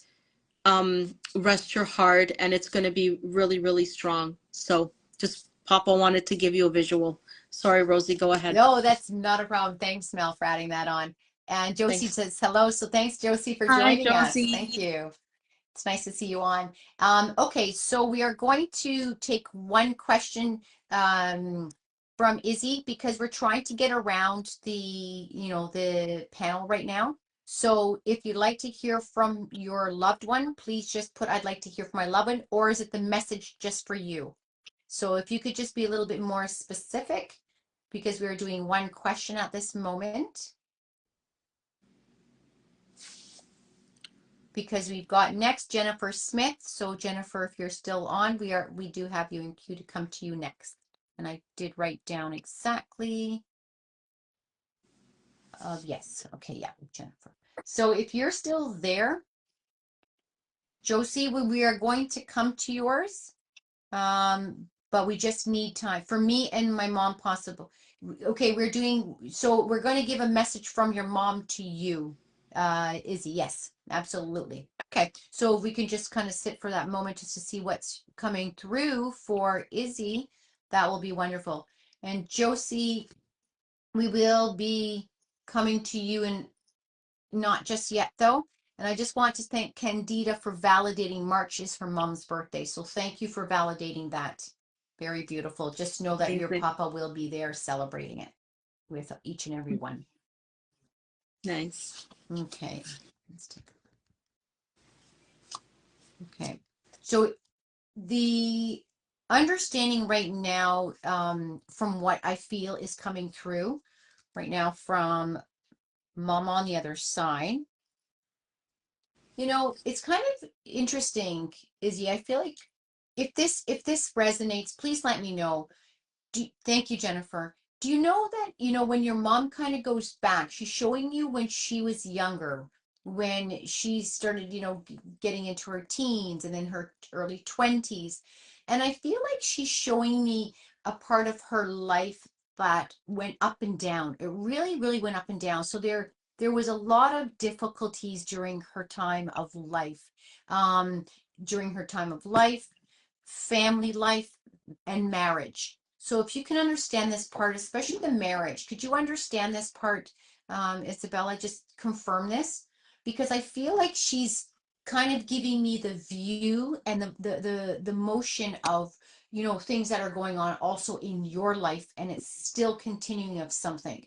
your heart, and it's going to be really, really strong. So just Papa wanted to give you a visual. Sorry, Rosie, go ahead. No, that's not a problem. Thanks, Mel, for adding that on. And Josie Thanks. says hello. So thanks, Josie, for Hi, joining us. Thank Josie. you. It's nice to see you on. Okay, so we are going to take one question from Izzy because we're trying to get around the panel right now. So if you'd like to hear from your loved one, please just put, I'd like to hear from my loved one, or is it the message just for you? So if you could just be a little bit more specific, because we're doing one question at this moment. Because we've got next Jennifer Smith. So Jennifer, if you're still on, we do have you in queue to come to you next. And I did write down exactly. Yes. Okay. Yeah, Jennifer. So if you're still there, Josie, we are going to come to yours. But we just need time for me and my mom, possible. Okay, so we're going to give a message from your mom to you, Izzy. Yes, absolutely. Okay, so if we can just kind of sit for that moment just to see what's coming through for Izzy, that will be wonderful. And Josie, we will be coming to you in not just yet, though. And I just want to thank Candida for validating March is her mom's birthday. So thank you for validating that. Very beautiful. Just know that your Amazing. papa will be there celebrating it with each and every one. Nice. Okay. Let's take. Okay. So the understanding right now, from what I feel is coming through right now from mom on the other side, it's kind of interesting, Izzy. I feel like if this resonates, please let me know. Thank you, Jennifer. Do you know that, when your mom kind of goes back, she's showing you when she was younger, when she started, getting into her teens and then her early 20s. And I feel like she's showing me a part of her life that went up and down. It really, really went up and down. So there was a lot of difficulties during her time of life. Um, During her time of life, family life, and marriage. So if you can understand this part, especially the marriage, could you understand this part, Isabella? Just confirm this because I feel like she's kind of giving me the view and the motion of things that are going on also in your life, and it's still continuing of something.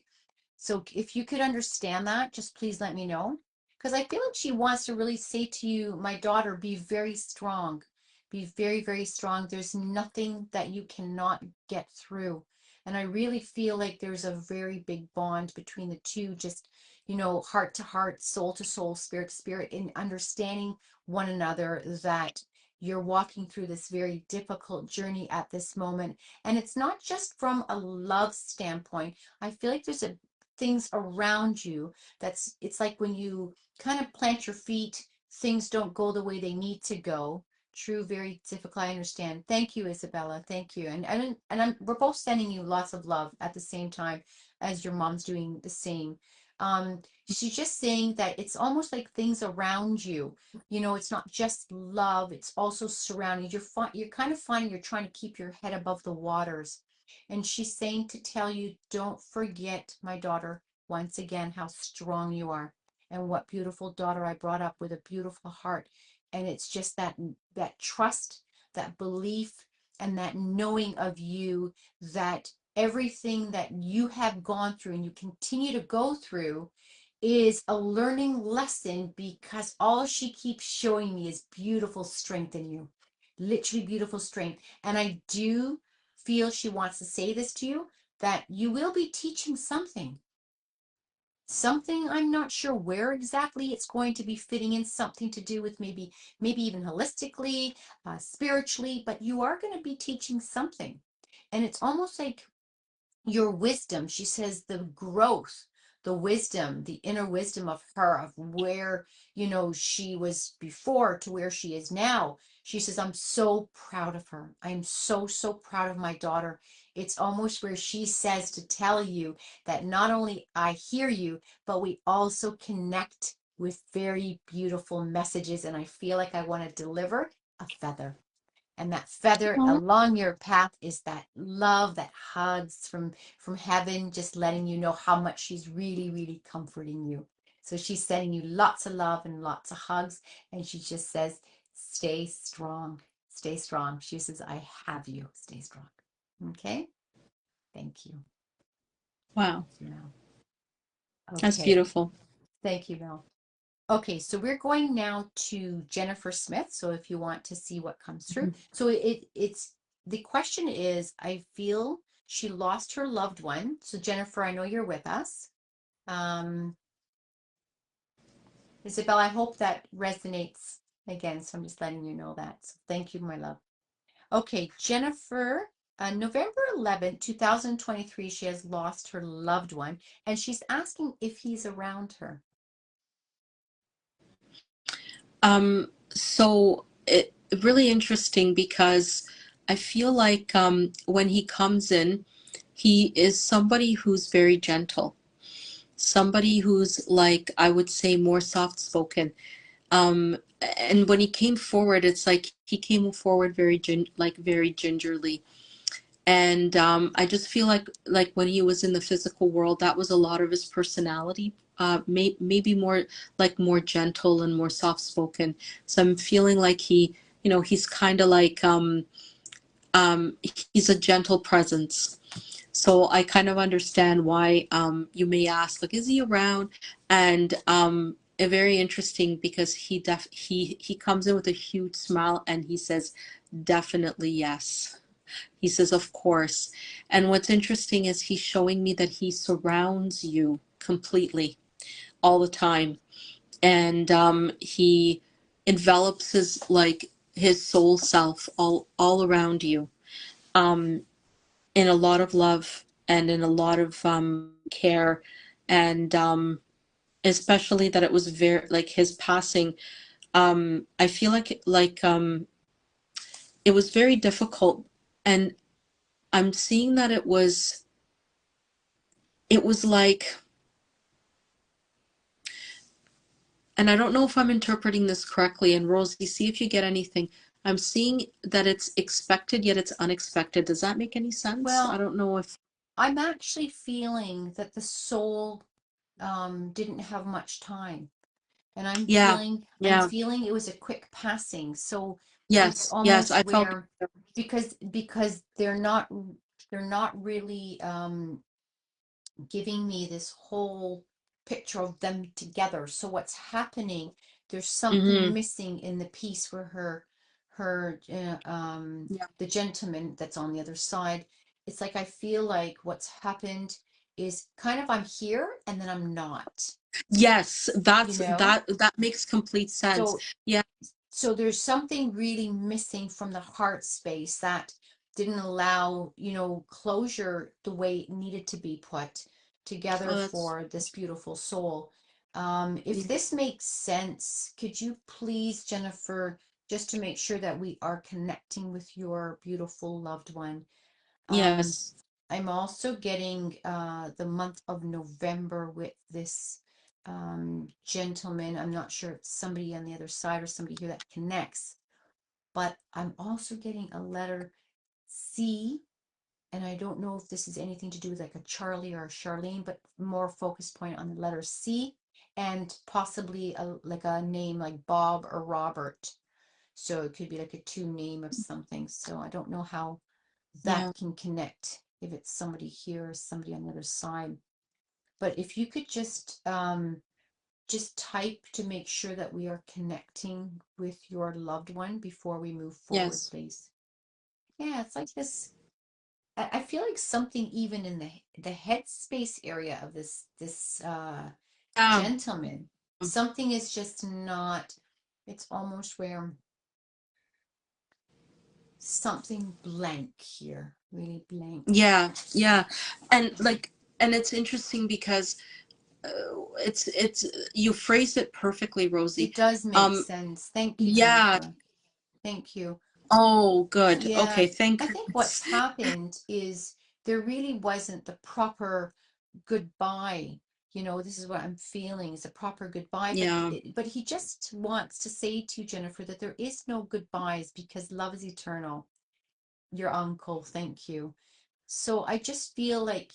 So if you could understand that, just please let me know. Because I feel like she wants to really say to you, my daughter, be very strong. Be very, very strong. There's nothing that you cannot get through. And I really feel like there's a very big bond between the two, just, heart to heart, soul to soul, spirit to spirit, in understanding one another that you're walking through this very difficult journey at this moment. And it's not just from a love standpoint. I feel like there's a things around you it's like when you kind of plant your feet, things don't go the way they need to go. True, very difficult. I understand. Thank you, Isabella. Thank you. We're both sending you lots of love at the same time as your mom's doing the same. She's just saying that it's almost like things around you. It's not just love, it's also surrounding. You're kind of finding you're trying to keep your head above the waters. And she's saying to tell you, don't forget, my daughter, once again, how strong you are. And what beautiful daughter I brought up with a beautiful heart. And it's just that trust, that belief, and that knowing of you that everything that you have gone through and you continue to go through is a learning lesson because all she keeps showing me is beautiful strength in you. Literally beautiful strength. And I do feel she wants to say this to you, that you will be teaching something. I'm not sure where exactly it's going to be fitting in, something to do with maybe even holistically, spiritually, but you are going to be teaching something. And it's almost like your wisdom. She says the growth, the wisdom, the inner wisdom of her, of where, she was before to where she is now. She says, I'm so proud of her. I am so, so proud of my daughter. It's almost where she says to tell you that not only I hear you, but we also connect with very beautiful messages. And I feel like I want to deliver a feather. And that feather Oh, along your path is that love, that hugs from heaven, just letting you know how much she's really, really comforting you. So she's sending you lots of love and lots of hugs. And she just says, stay strong. Stay strong. She says, I have you. Stay strong. Okay. Thank you. wow. Mel. That's Okay. beautiful. Thank you, Mel. Okay, so we're going now to Jennifer Smith. So if you want to see what comes through. So it's the question is, I feel she lost her loved one. So Jennifer, I know you're with us. Um, Isabel, I hope that resonates again. So I'm just letting you know that. So thank you, my love. Okay, Jennifer, November 11th, 2023, she has lost her loved one, and she's asking if he's around her. So it really interesting because I feel like when he comes in, he is somebody who's very gentle, somebody who's like I would say more soft spoken. Um, and when he came forward, it's like he came forward very gingerly. And I just feel like when he was in the physical world, that was a lot of his personality. Maybe more like more gentle and more soft spoken. So I'm feeling like he's kind of like um, he's a gentle presence. So I kind of understand why you may ask, like, is he around? And very interesting because he comes in with a huge smile and he says, definitely yes. He says, of course. And what's interesting is he's showing me that he surrounds you completely all the time. And he envelops his soul self all around you, um, in a lot of love. and in a lot of care, and especially that it was very like his passing. I feel like it was very difficult, and I'm seeing that it was like, and I don't know if I'm interpreting this correctly, and Rosie, see if you get anything. I'm seeing that it's expected, yet it's unexpected. Does that make any sense? I Well, don't know if, I'm actually feeling that the soul didn't have much time. And yeah, I'm yeah, feeling it was a quick passing. So it's yes, yes, almost I felt, where because they're not really giving me this whole picture of them together. So what's happening? There's something mm-hmm, missing in the piece where her yeah, the gentleman that's on the other side. It's like I feel like what's happened is kind of I'm here and then I'm not, yes, you that's know? that makes complete sense. So Yeah, there's something really missing from the heart space that didn't allow, closure the way it needed to be put together oh, that's, for this beautiful soul. If yeah, this makes sense, could you please, Jennifer, just to make sure that we are connecting with your beautiful loved one? Um, yes, I'm also getting the month of November with this gentleman. I'm not sure if it's somebody on the other side or somebody here that connects, but I'm also getting a letter C, and I don't know if this is anything to do with like a Charlie or a Charlene, but more focus point on the letter C, and possibly like a name like Bob or Robert. So it could be like a two name of something. So I don't know how yeah, that can connect if it's somebody here or somebody on the other side. But if you could just type to make sure that we are connecting with your loved one before we move forward, yes, please. Yeah, it's like this. I feel like something even in the headspace area of this yeah, gentleman, something is just not. It's almost where something blank here, really blank. yeah, yeah, and like, and it's interesting because uh, it's you phrased it perfectly, Rosie. It does make Um, sense. Thank you, yeah. Jennifer. Thank you. Oh, good. Yeah, Okay, thank I think what's goodness. happened is there really wasn't the proper goodbye. This is what I'm feeling is a proper goodbye, but Yeah. but he just wants to say to you, Jennifer, that there is no goodbyes because love is eternal. Your uncle, thank you. So I just feel like,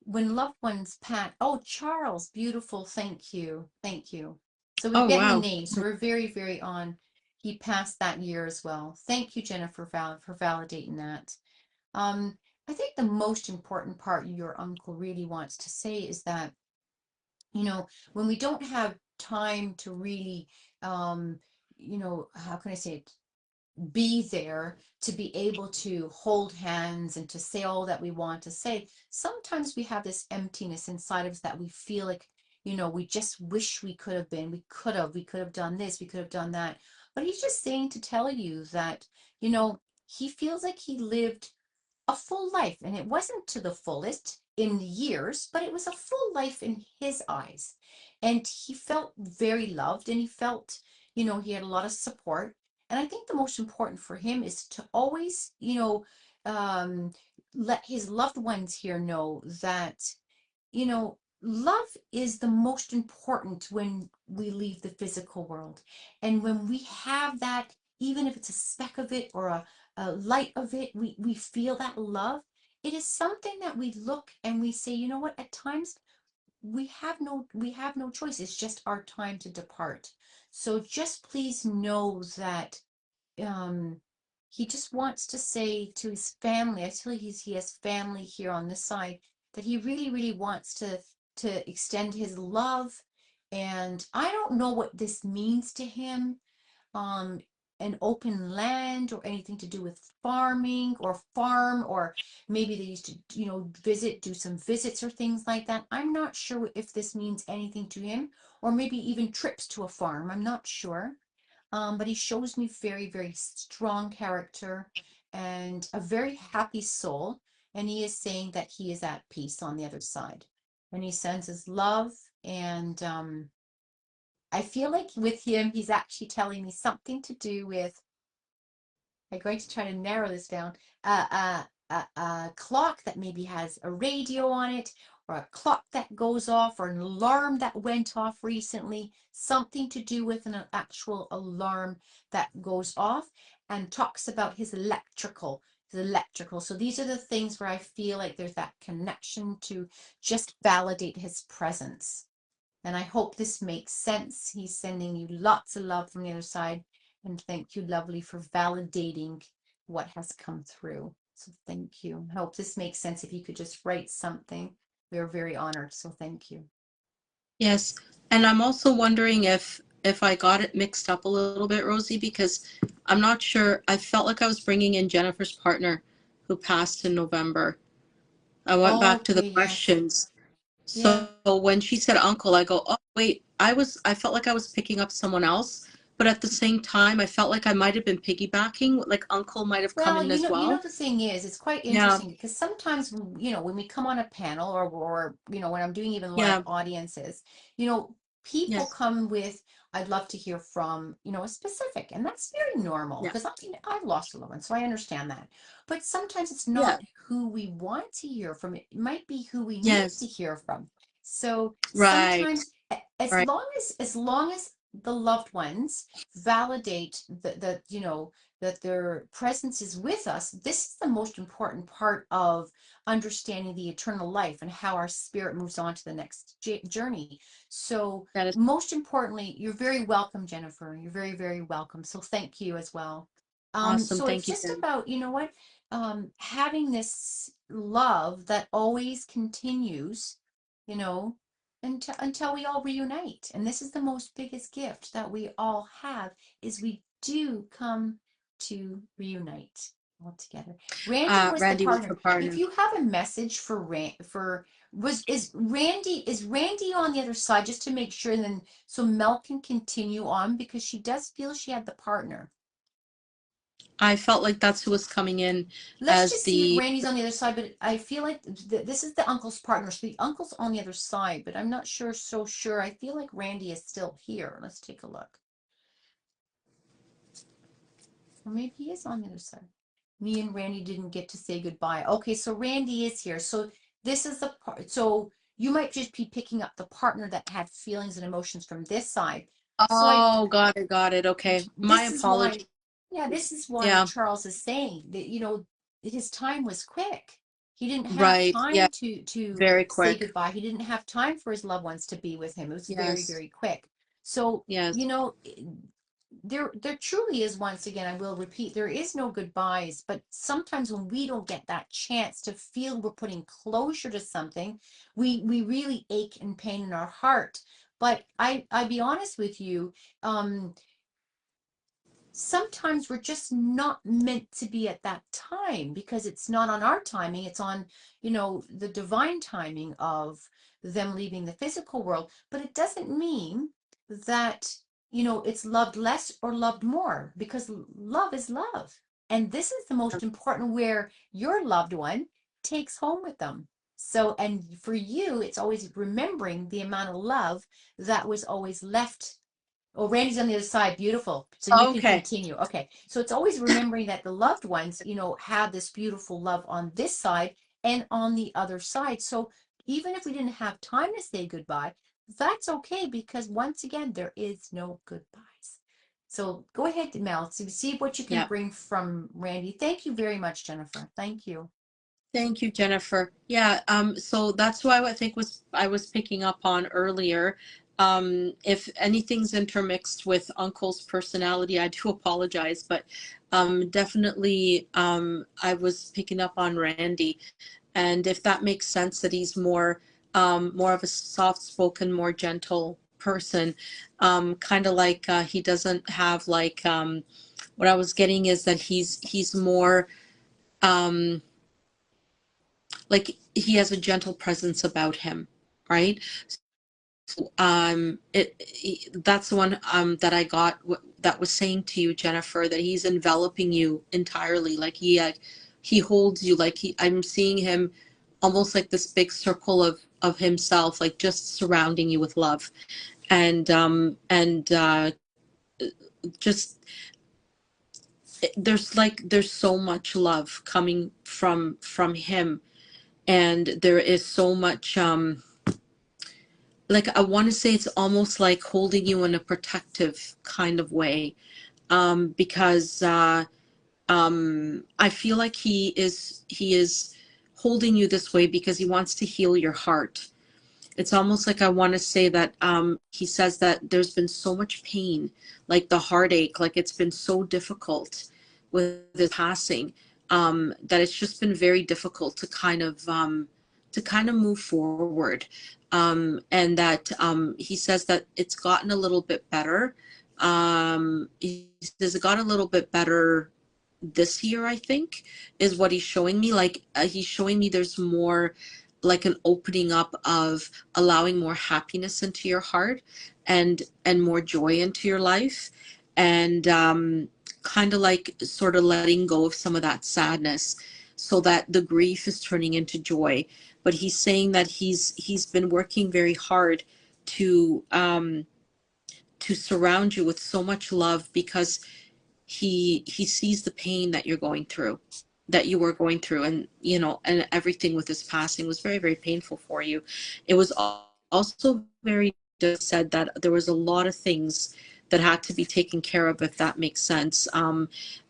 when loved ones pat, oh, Charles, beautiful, thank you, thank you. So we're Oh, getting the wow. name. So we're very, very on. He passed that year as well. Thank you, Jennifer, for validating that. I think the most important part your uncle really wants to say is that, when we don't have time to really, how can I say it? Be there to be able to hold hands and to say all that we want to say. Sometimes we have this emptiness inside of us that we feel like, we just wish we could have been, we could have done this, we could have done that. But he's just saying to tell you that, he feels like he lived a full life. And it wasn't to the fullest in years, but it was a full life in his eyes. And he felt very loved and he felt, he had a lot of support. And I think the most important for him is to always, um, let his loved ones here know that, love is the most important when we leave the physical world. And when we have that, even if it's a speck of it or a light of it, we feel that love. It is something that we look and we say, you know what, at times we have no choice. It's just our time to depart. So just please know that um he just wants to say to his family, I tell you he has family here on this side, that he really, really wants to extend his love. And I don't know what this means to him, um an open land or anything to do with farming or farm, or maybe they used to do some visits or things like that. I'm not sure if this means anything to him, or maybe even trips to a farm. I'm not sure. But he shows me very, very strong character and a very happy soul. and he is saying that he is at peace on the other side, and he sends his love. And I feel like with him, he's actually telling me something to do with, I'm going to try to narrow this down. A clock that maybe has a radio on it, or a clock that goes off, or an alarm that went off recently. Something to do with an actual alarm that goes off, and talks about his electrical. His electrical. So these are the things where I feel like there's that connection to just validate his presence. And I hope this makes sense. He's sending you lots of love from the other side. And thank you, lovely, for validating what has come through. So thank you. I hope this makes sense. If you could just write something, we're very honored. So thank you. Yes. And I'm also wondering if I got it mixed up a little bit, Rosie, because I'm not sure. I felt like I was bringing in Jennifer's partner who passed in November. I went back to the Okay, yes. questions. Yeah. So when she said uncle, I go, oh, wait, I felt like I was picking up someone else. But at the same time, I felt like I might have been piggybacking, like uncle might have come Well, in as the well. thing is, it's quite Yeah, interesting because sometimes, when we come on a panel, or when I'm doing even live yeah, audiences, you know, people yes, come with, I'd love to hear from, a specific, and that's very normal yeah, because I've lost a loved one, so I understand that. But sometimes it's yeah, not who we want to hear from. It might be who we need to yes, hear from. So right, sometimes, as right. long as the loved ones validate that their presence is with us, this is the most important part of understanding the eternal life and how our spirit moves on to the next journey. So, That is most importantly, you're very welcome, Jennifer. You're very, very welcome. So, thank you as well. awesome. So it's Thank you, just Jen. about, having this love that always continues, you know, until we all reunite. And this is the most biggest gift that we all have, is we do come to reunite all together. Randy was the Randy was partner. the If partner. you have a message for is Randy on the other side, just to make sure, then so Mel can continue on, because she does feel she had the partner. I felt like that's who was coming in Let's as just see if the. Randy's on the other side, but I feel like this is the uncle's partner, so the uncle's on the other side, but I'm not sure. I feel like Randy is still here. Let's take a look. Or maybe he is on the other side. Me and Randy didn't get to say goodbye. Okay, so Randy is here. So this is the part. So you might just be picking up the partner that had feelings and emotions from this side. So Oh, got it. Okay, my this is why, apology. yeah, this is why Yeah, Charles is saying that, his time was quick. He didn't have right. Yeah, time to very say quick. goodbye. He didn't have time for his loved ones to be with him. It was very, Yes, very quick. So, yes. there truly is, once again, I will repeat, there is no goodbyes, but sometimes when we don't get that chance to feel we're putting closure to something, we really ache and pain in our heart. But I be honest with you, um, sometimes we're just not meant to be at that time, because it's not on our timing, it's on, the divine timing of them leaving the physical world. But it doesn't mean that, it's loved less or loved more, because love is love. And this is the most important, where your loved one takes home with them. So, and for you, it's always remembering the amount of love that was always left. Oh, Randy's on the other side. Beautiful. So you can Okay. continue. Okay. So it's always remembering that the loved ones, have this beautiful love on this side and on the other side. So even if we didn't have time to say goodbye, that's okay, because once again, there is no goodbyes. So go ahead, Mel, to see what you can Yeah. bring from Randy. Thank you very much, Jennifer. Thank you. Thank you, Jennifer. Yeah, so that's why I was picking up on earlier. If anything's intermixed with Uncle's personality, I do apologize, but definitely I was picking up on Randy, and if that makes sense, that he's more of a soft-spoken, more gentle person, kind of like he doesn't have like what I was getting is that he's more. Um, like he has a gentle presence about him, right? That's the one that I got that was saying to you, Jennifer, that he's enveloping you entirely, like he he holds you, like I'm seeing him almost like this big circle of himself, like just surrounding you with love. And just there's so much love coming from him, and there is so much like I want to say it's almost like holding you in a protective kind of way, because I feel like he is holding you this way because he wants to heal your heart. It's almost like I want to say that he says that there's been so much pain, like the heartache, like it's been so difficult with this passing, that it's just been very difficult to kind of move forward. And that he says that it's gotten a little bit better. He says it got a little bit better this year, I think, is what he's showing me. Like he's showing me there's more, like an opening up of allowing more happiness into your heart, and more joy into your life, and kind of like sort of letting go of some of that sadness, so that the grief is turning into joy. But he's saying that he's been working very hard to surround you with so much love, because he sees the pain that you're going through, that you were going through, and and everything with his passing was very, very painful for you. It was also very said that there was a lot of things that had to be taken care of, if that makes sense.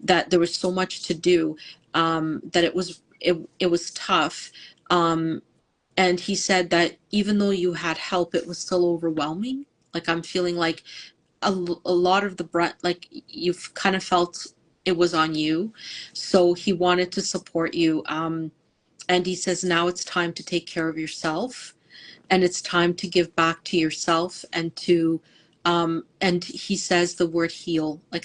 That there was so much to do, that it was tough. And he said that even though you had help, it was still overwhelming. Like I'm feeling like a lot of the brunt, like you've kind of felt it was on you. So he wanted to support you. And he says now it's time to take care of yourself, and it's time to give back to yourself, and he says the word heal. Like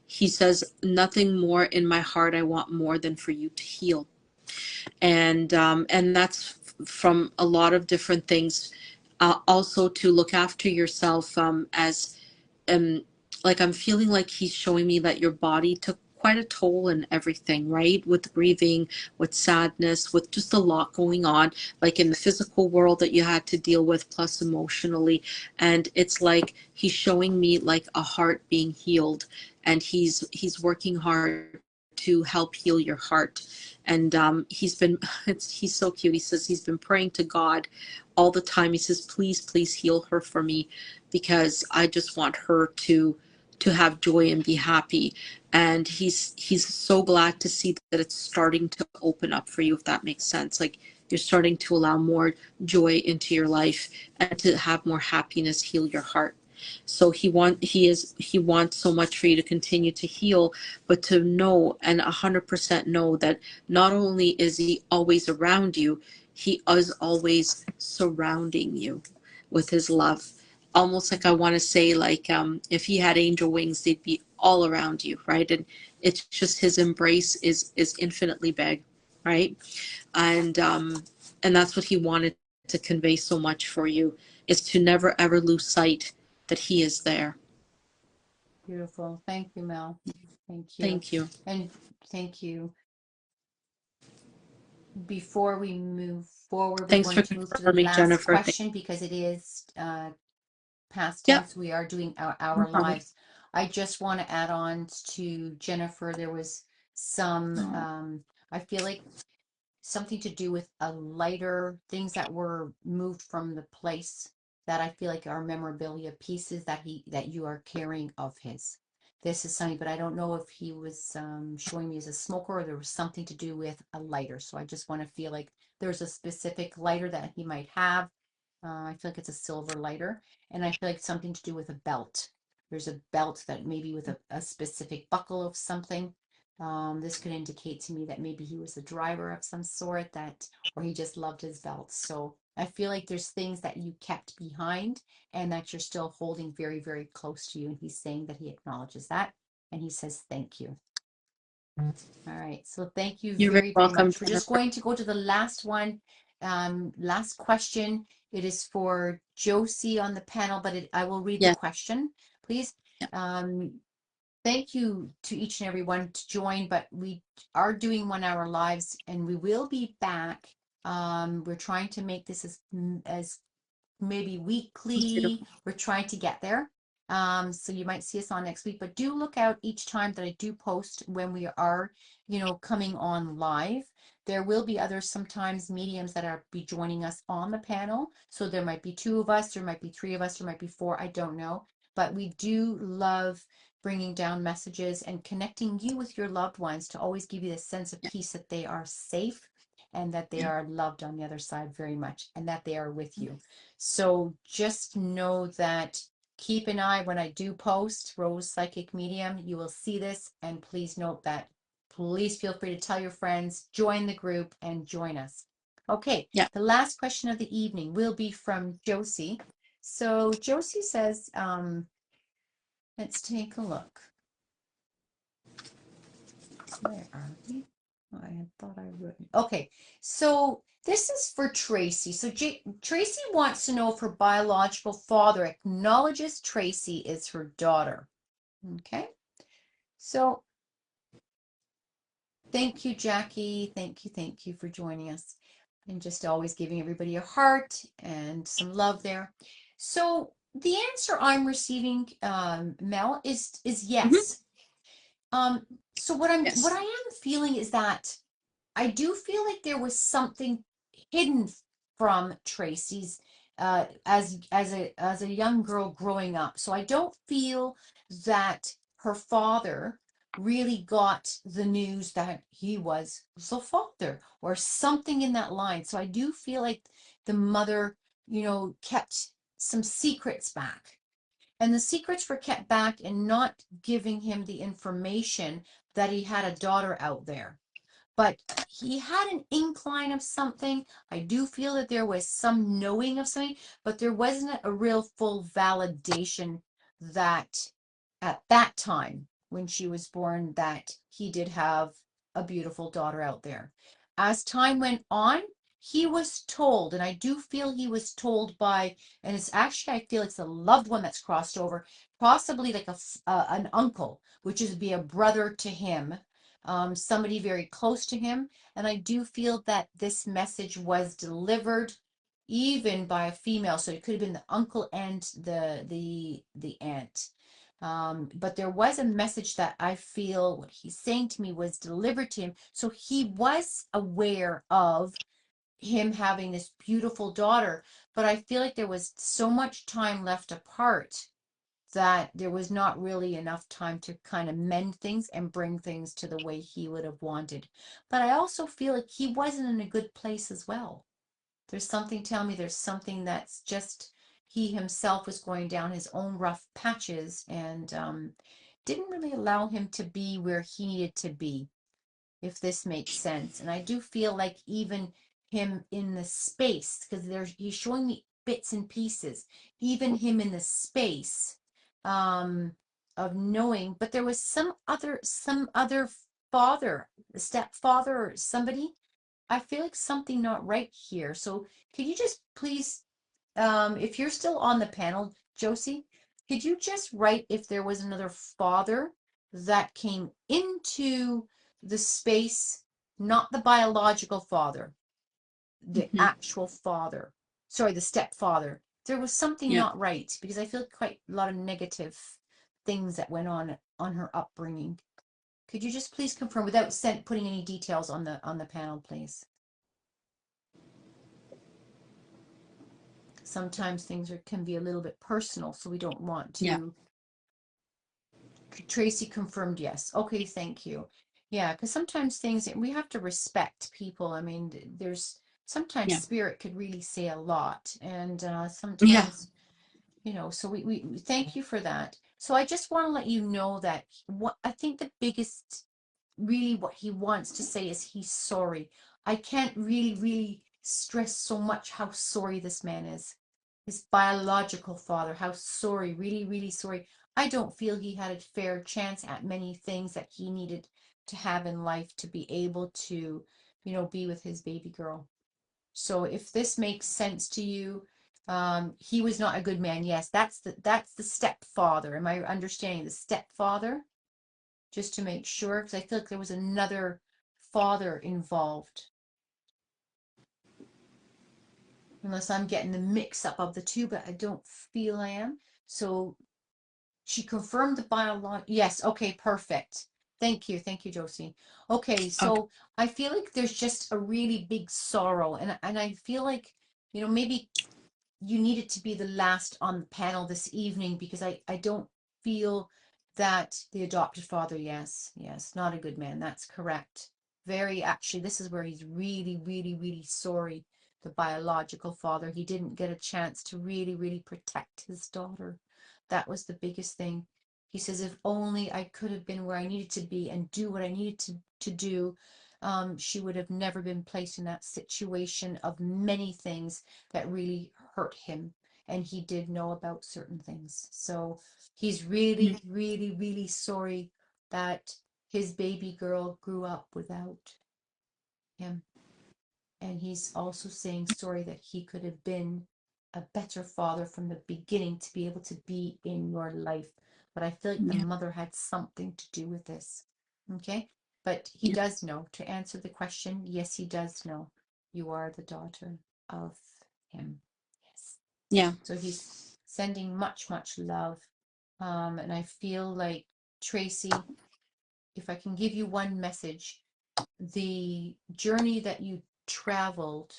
he says, nothing more in my heart I want more than for you to heal. And that's from a lot of different things. Also to look after yourself, as um like I'm feeling like he's showing me that your body took quite a toll and everything, right? With grieving, with sadness, with just a lot going on, like in the physical world that you had to deal with, plus emotionally. And it's like he's showing me like a heart being healed, and he's working hard to help heal your heart. And he's been he's so cute. He says he's been praying to God all the time. He says, please, please heal her for me, because I just want her to have joy and be happy. And he's so glad to see that it's starting to open up for you, if that makes sense. Like you're starting to allow more joy into your life, and to have more happiness heal your heart. So he wants so much for you to continue to heal, but to know, and 100% know, that not only is he always around you, he is always surrounding you with his love. Almost like I want to say, like if he had angel wings, they'd be all around you, right? And it's just his embrace is infinitely big, right? And that's what he wanted to convey so much for you, is to never ever lose sight that he is there. Beautiful. Thank you, Mel. Thank you. Thank you. And thank you. Before we move forward, we're Thanks going for to move to the confirming, last Jennifer. question because it is past Yep. tense. We are doing No our problem. lives. I just want to add on to Jennifer. There was some, I feel like something to do with a lighter, things that were moved from the place that I feel like are memorabilia pieces that you are carrying of his. This is something, but I don't know if he was showing me as a smoker or there was something to do with a lighter. So I just want to feel like there's a specific lighter that he might have. I feel like it's a silver lighter, and I feel like something to do with a belt. There's a belt that maybe with a specific buckle of something. This could indicate to me that maybe he was a driver of some sort, that, or he just loved his belt. So I feel like there's things that you kept behind and that you're still holding very, very close to you. And he's saying that he acknowledges that, and he says thank you. All right. So thank you You're very very, very welcome, much. We're just Jennifer. going to go to the last one. Last question. It is for Josie on the panel, but I will read the Yes. question, please. Yeah. Um, thank you to each and every one to join, but we are doing 1 hour lives and we will be back. We're trying to make this as maybe That's weekly. beautiful. We're trying to get there. So you might see us on next week, but do look out each time that I do post when we are, coming on live. There will be others sometimes mediums that are be joining us on the panel. So there might be two of us, there might be three of us, there might be four. I don't know, but we do love bringing down messages and connecting you with your loved ones to always give you this sense of Yeah. peace that they are safe and that they Yeah. are loved on the other side very much and that they are with you. So just know that keep an eye when I do post Rose Psychic Medium, you will see this. And please note that please feel free to tell your friends, join the group and join us. Okay, Yeah. the last question of the evening will be from Josie. So Josie says, let's take a look. Where are we? I had thought I wrote. Okay, so this is for Tracy. So Tracy wants to know if her biological father acknowledges Tracy is her daughter. Okay, so thank you, Jackie. Thank you for joining us and just always giving everybody a heart and some love there. So the answer I'm receiving, Mel, is Hmm. yes. So what Yes. I am feeling is that I do feel like there was something hidden from Tracy's as a young girl growing up. So I don't feel that her father really got the news that he was the father or something in that line. So I do feel like the mother, kept some secrets back. And the secrets were kept back in not giving him the information that he had a daughter out there, but he had an incline of something. I do feel that there was some knowing of something, but there wasn't a real full validation that at that time when she was born that he did have a beautiful daughter out there. As time went on, he was told, and I do feel he was told by, and it's actually, I feel it's a loved one that's crossed over, possibly like an uncle, which is be a brother to him, somebody very close to him. And I do feel that this message was delivered even by a female, so it could have been the uncle and the aunt. But there was a message that I feel what he's saying to me was delivered to him, so he was aware of him having this beautiful daughter. But I feel like there was so much time left apart that there was not really enough time to kind of mend things and bring things to the way he would have wanted. But I also feel like he wasn't in a good place as well. There's something telling me there's something that's just he himself was going down his own rough patches and didn't really allow him to be where he needed to be, if this makes sense. And I do feel like even him in the space, because there's he's showing me bits and pieces, even him in the space um of knowing, but there was some other father, stepfather or somebody. I feel like something not right here. So could you just please, if you're still on the panel, Josie, could you just write if there was another father that came into the space, not the biological father, the Hmm. actual father, sorry, the stepfather. There was something Yeah. not right because I feel quite a lot of negative things that went on her upbringing. Could you just please confirm without putting any details on the panel, please? Sometimes things can be a little bit personal, so we don't want Yeah. to. Tracy confirmed yes. Okay, thank you. Yeah, because sometimes things we have to respect people. I mean, there's sometimes Yeah. spirit could really say a lot, and Yeah. sometimes, so we thank you for that. So I just want to let you know that what I think the biggest, really what he wants to say is he's sorry. I can't really stress so much how sorry this man is. His biological father, how sorry, really sorry. I don't feel he had a fair chance at many things that he needed to have in life to be able to, be with his baby girl. So if this makes sense to you, he was not a good man. Yes, that's the stepfather. Am I understanding the stepfather? just to make sure, because I feel like there was another father involved, unless I'm getting the mix up of the two, but I don't feel I am. So she confirmed the biological. Yes, okay, perfect. Thank you, Josie. Okay, Okay. so I feel like there's just a really big sorrow, and I feel like, maybe you needed to be the last on the panel this evening, because I don't feel that the adopted father, yes, not a good man. That's correct. Very, actually, this is where he's really, really, really sorry. The biological father, he didn't get a chance to really, really protect his daughter. That was the biggest thing. He says, if only I could have been where I needed to be and do what I needed to do, she would have never been placed in that situation of many things that really hurt him. And he did know about certain things. So he's Yeah. really, really, really sorry that his baby girl grew up without him. And he's also saying sorry that he could have been a better father from the beginning to be able to be in your life. But I feel like the Yeah. mother had something to do with this. Okay. But he Yeah. does know. To answer the question, yes, he does know. You are the daughter of him. Yes. Yeah. So he's sending much, much love. And I feel like, Tracy, if I can give you one message, the journey that you traveled,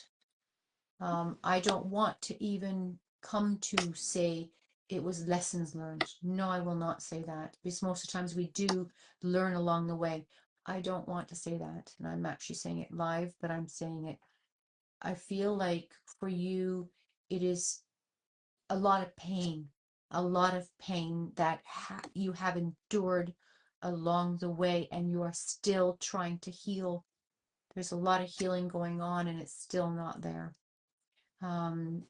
I don't want to even come to say it was lessons learned. No, I will not say that, because most of the times we do learn along the way. I don't want to say that. And I'm actually saying it live, but I'm saying it. I feel like for you, it is a lot of pain that you have endured along the way, and you are still trying to heal. There's a lot of healing going on, and it's still not there. Um,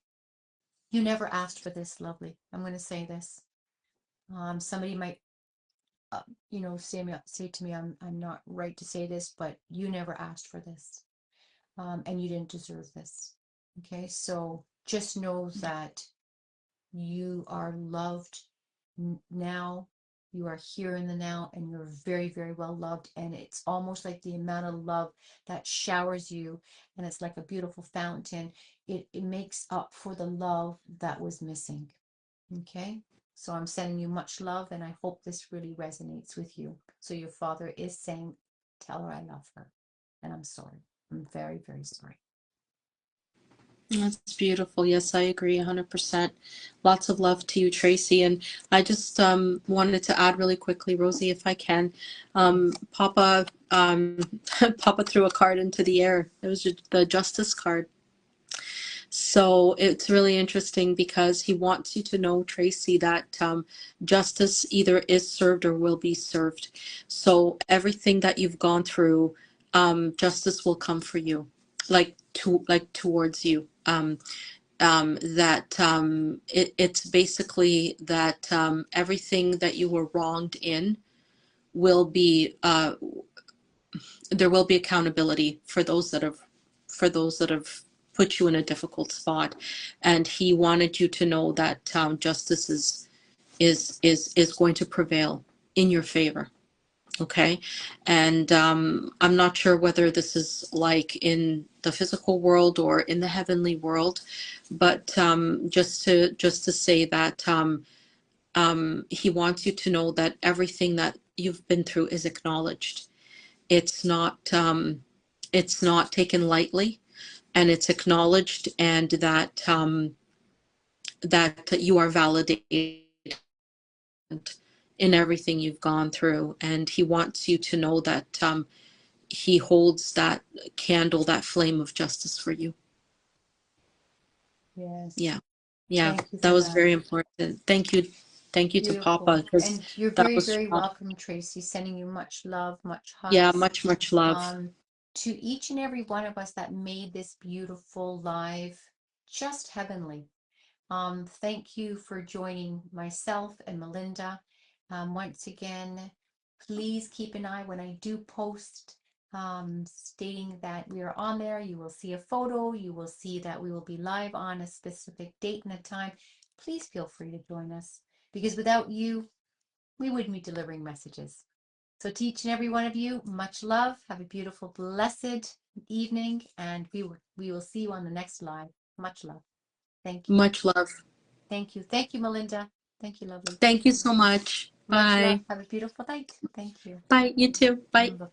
you never asked for this, lovely. I'm going to say this. Somebody might, uh, say to me, I'm not right to say this, but you never asked for this, and you didn't deserve this. Okay, so just know that you are loved now. You are here in the now, and you're very, very well loved. And it's almost like the amount of love that showers you, and it's like a beautiful fountain. It makes up for the love that was missing. Okay. So I'm sending you much love, and I hope this really resonates with you. So your father is saying, tell her I love her. And I'm sorry. I'm very, very sorry. That's beautiful. Yes, I agree 100%. Lots of love to you, Tracy. And I just wanted to add really quickly, Rosie, if I can. Yes. Papa Papa threw a card into the air. It was the Justice card. So it's really interesting because he wants you to know, Tracy, that justice either is served or will be served. So everything that you've gone through, justice will come for you, like towards you. That it's basically that everything that you were wronged in will be there will be accountability for those that have put you in a difficult spot, and he wanted you to know that justice is going to prevail in your favor. Okay. And I'm not sure whether this is like in the physical world or in the heavenly world, but just to say that he wants you to know that everything that you've been through is acknowledged. It's not it's not taken lightly, and it's acknowledged, and that that you are validated in everything you've gone through, and he wants you to know that he holds that candle, that flame of justice for you. Yes. Yeah. Yeah, Thank you that for was that. very important. Thank you to Papa, Beautiful. because And you're that very, was very strong. welcome, Tracy. Sending you much love, much Yeah, hugs. much love. Um, to each and every one of us that made this beautiful live just heavenly. Thank you for joining myself and Melinda. Once again, please keep an eye when I do post, stating that we are on there. You will see a photo. You will see that we will be live on a specific date and a time. Please feel free to join us, because without you, we wouldn't be delivering messages. So to each and every one of you, much love. Have a beautiful, blessed evening, and we will see you on the next live. Much love. Thank you. Much love. Thank you. Thank you, Melinda. Thank you, lovely. Thank you so much. Much love. Bye. Have a beautiful night. Thank you. Bye. You too. Bye. Bye.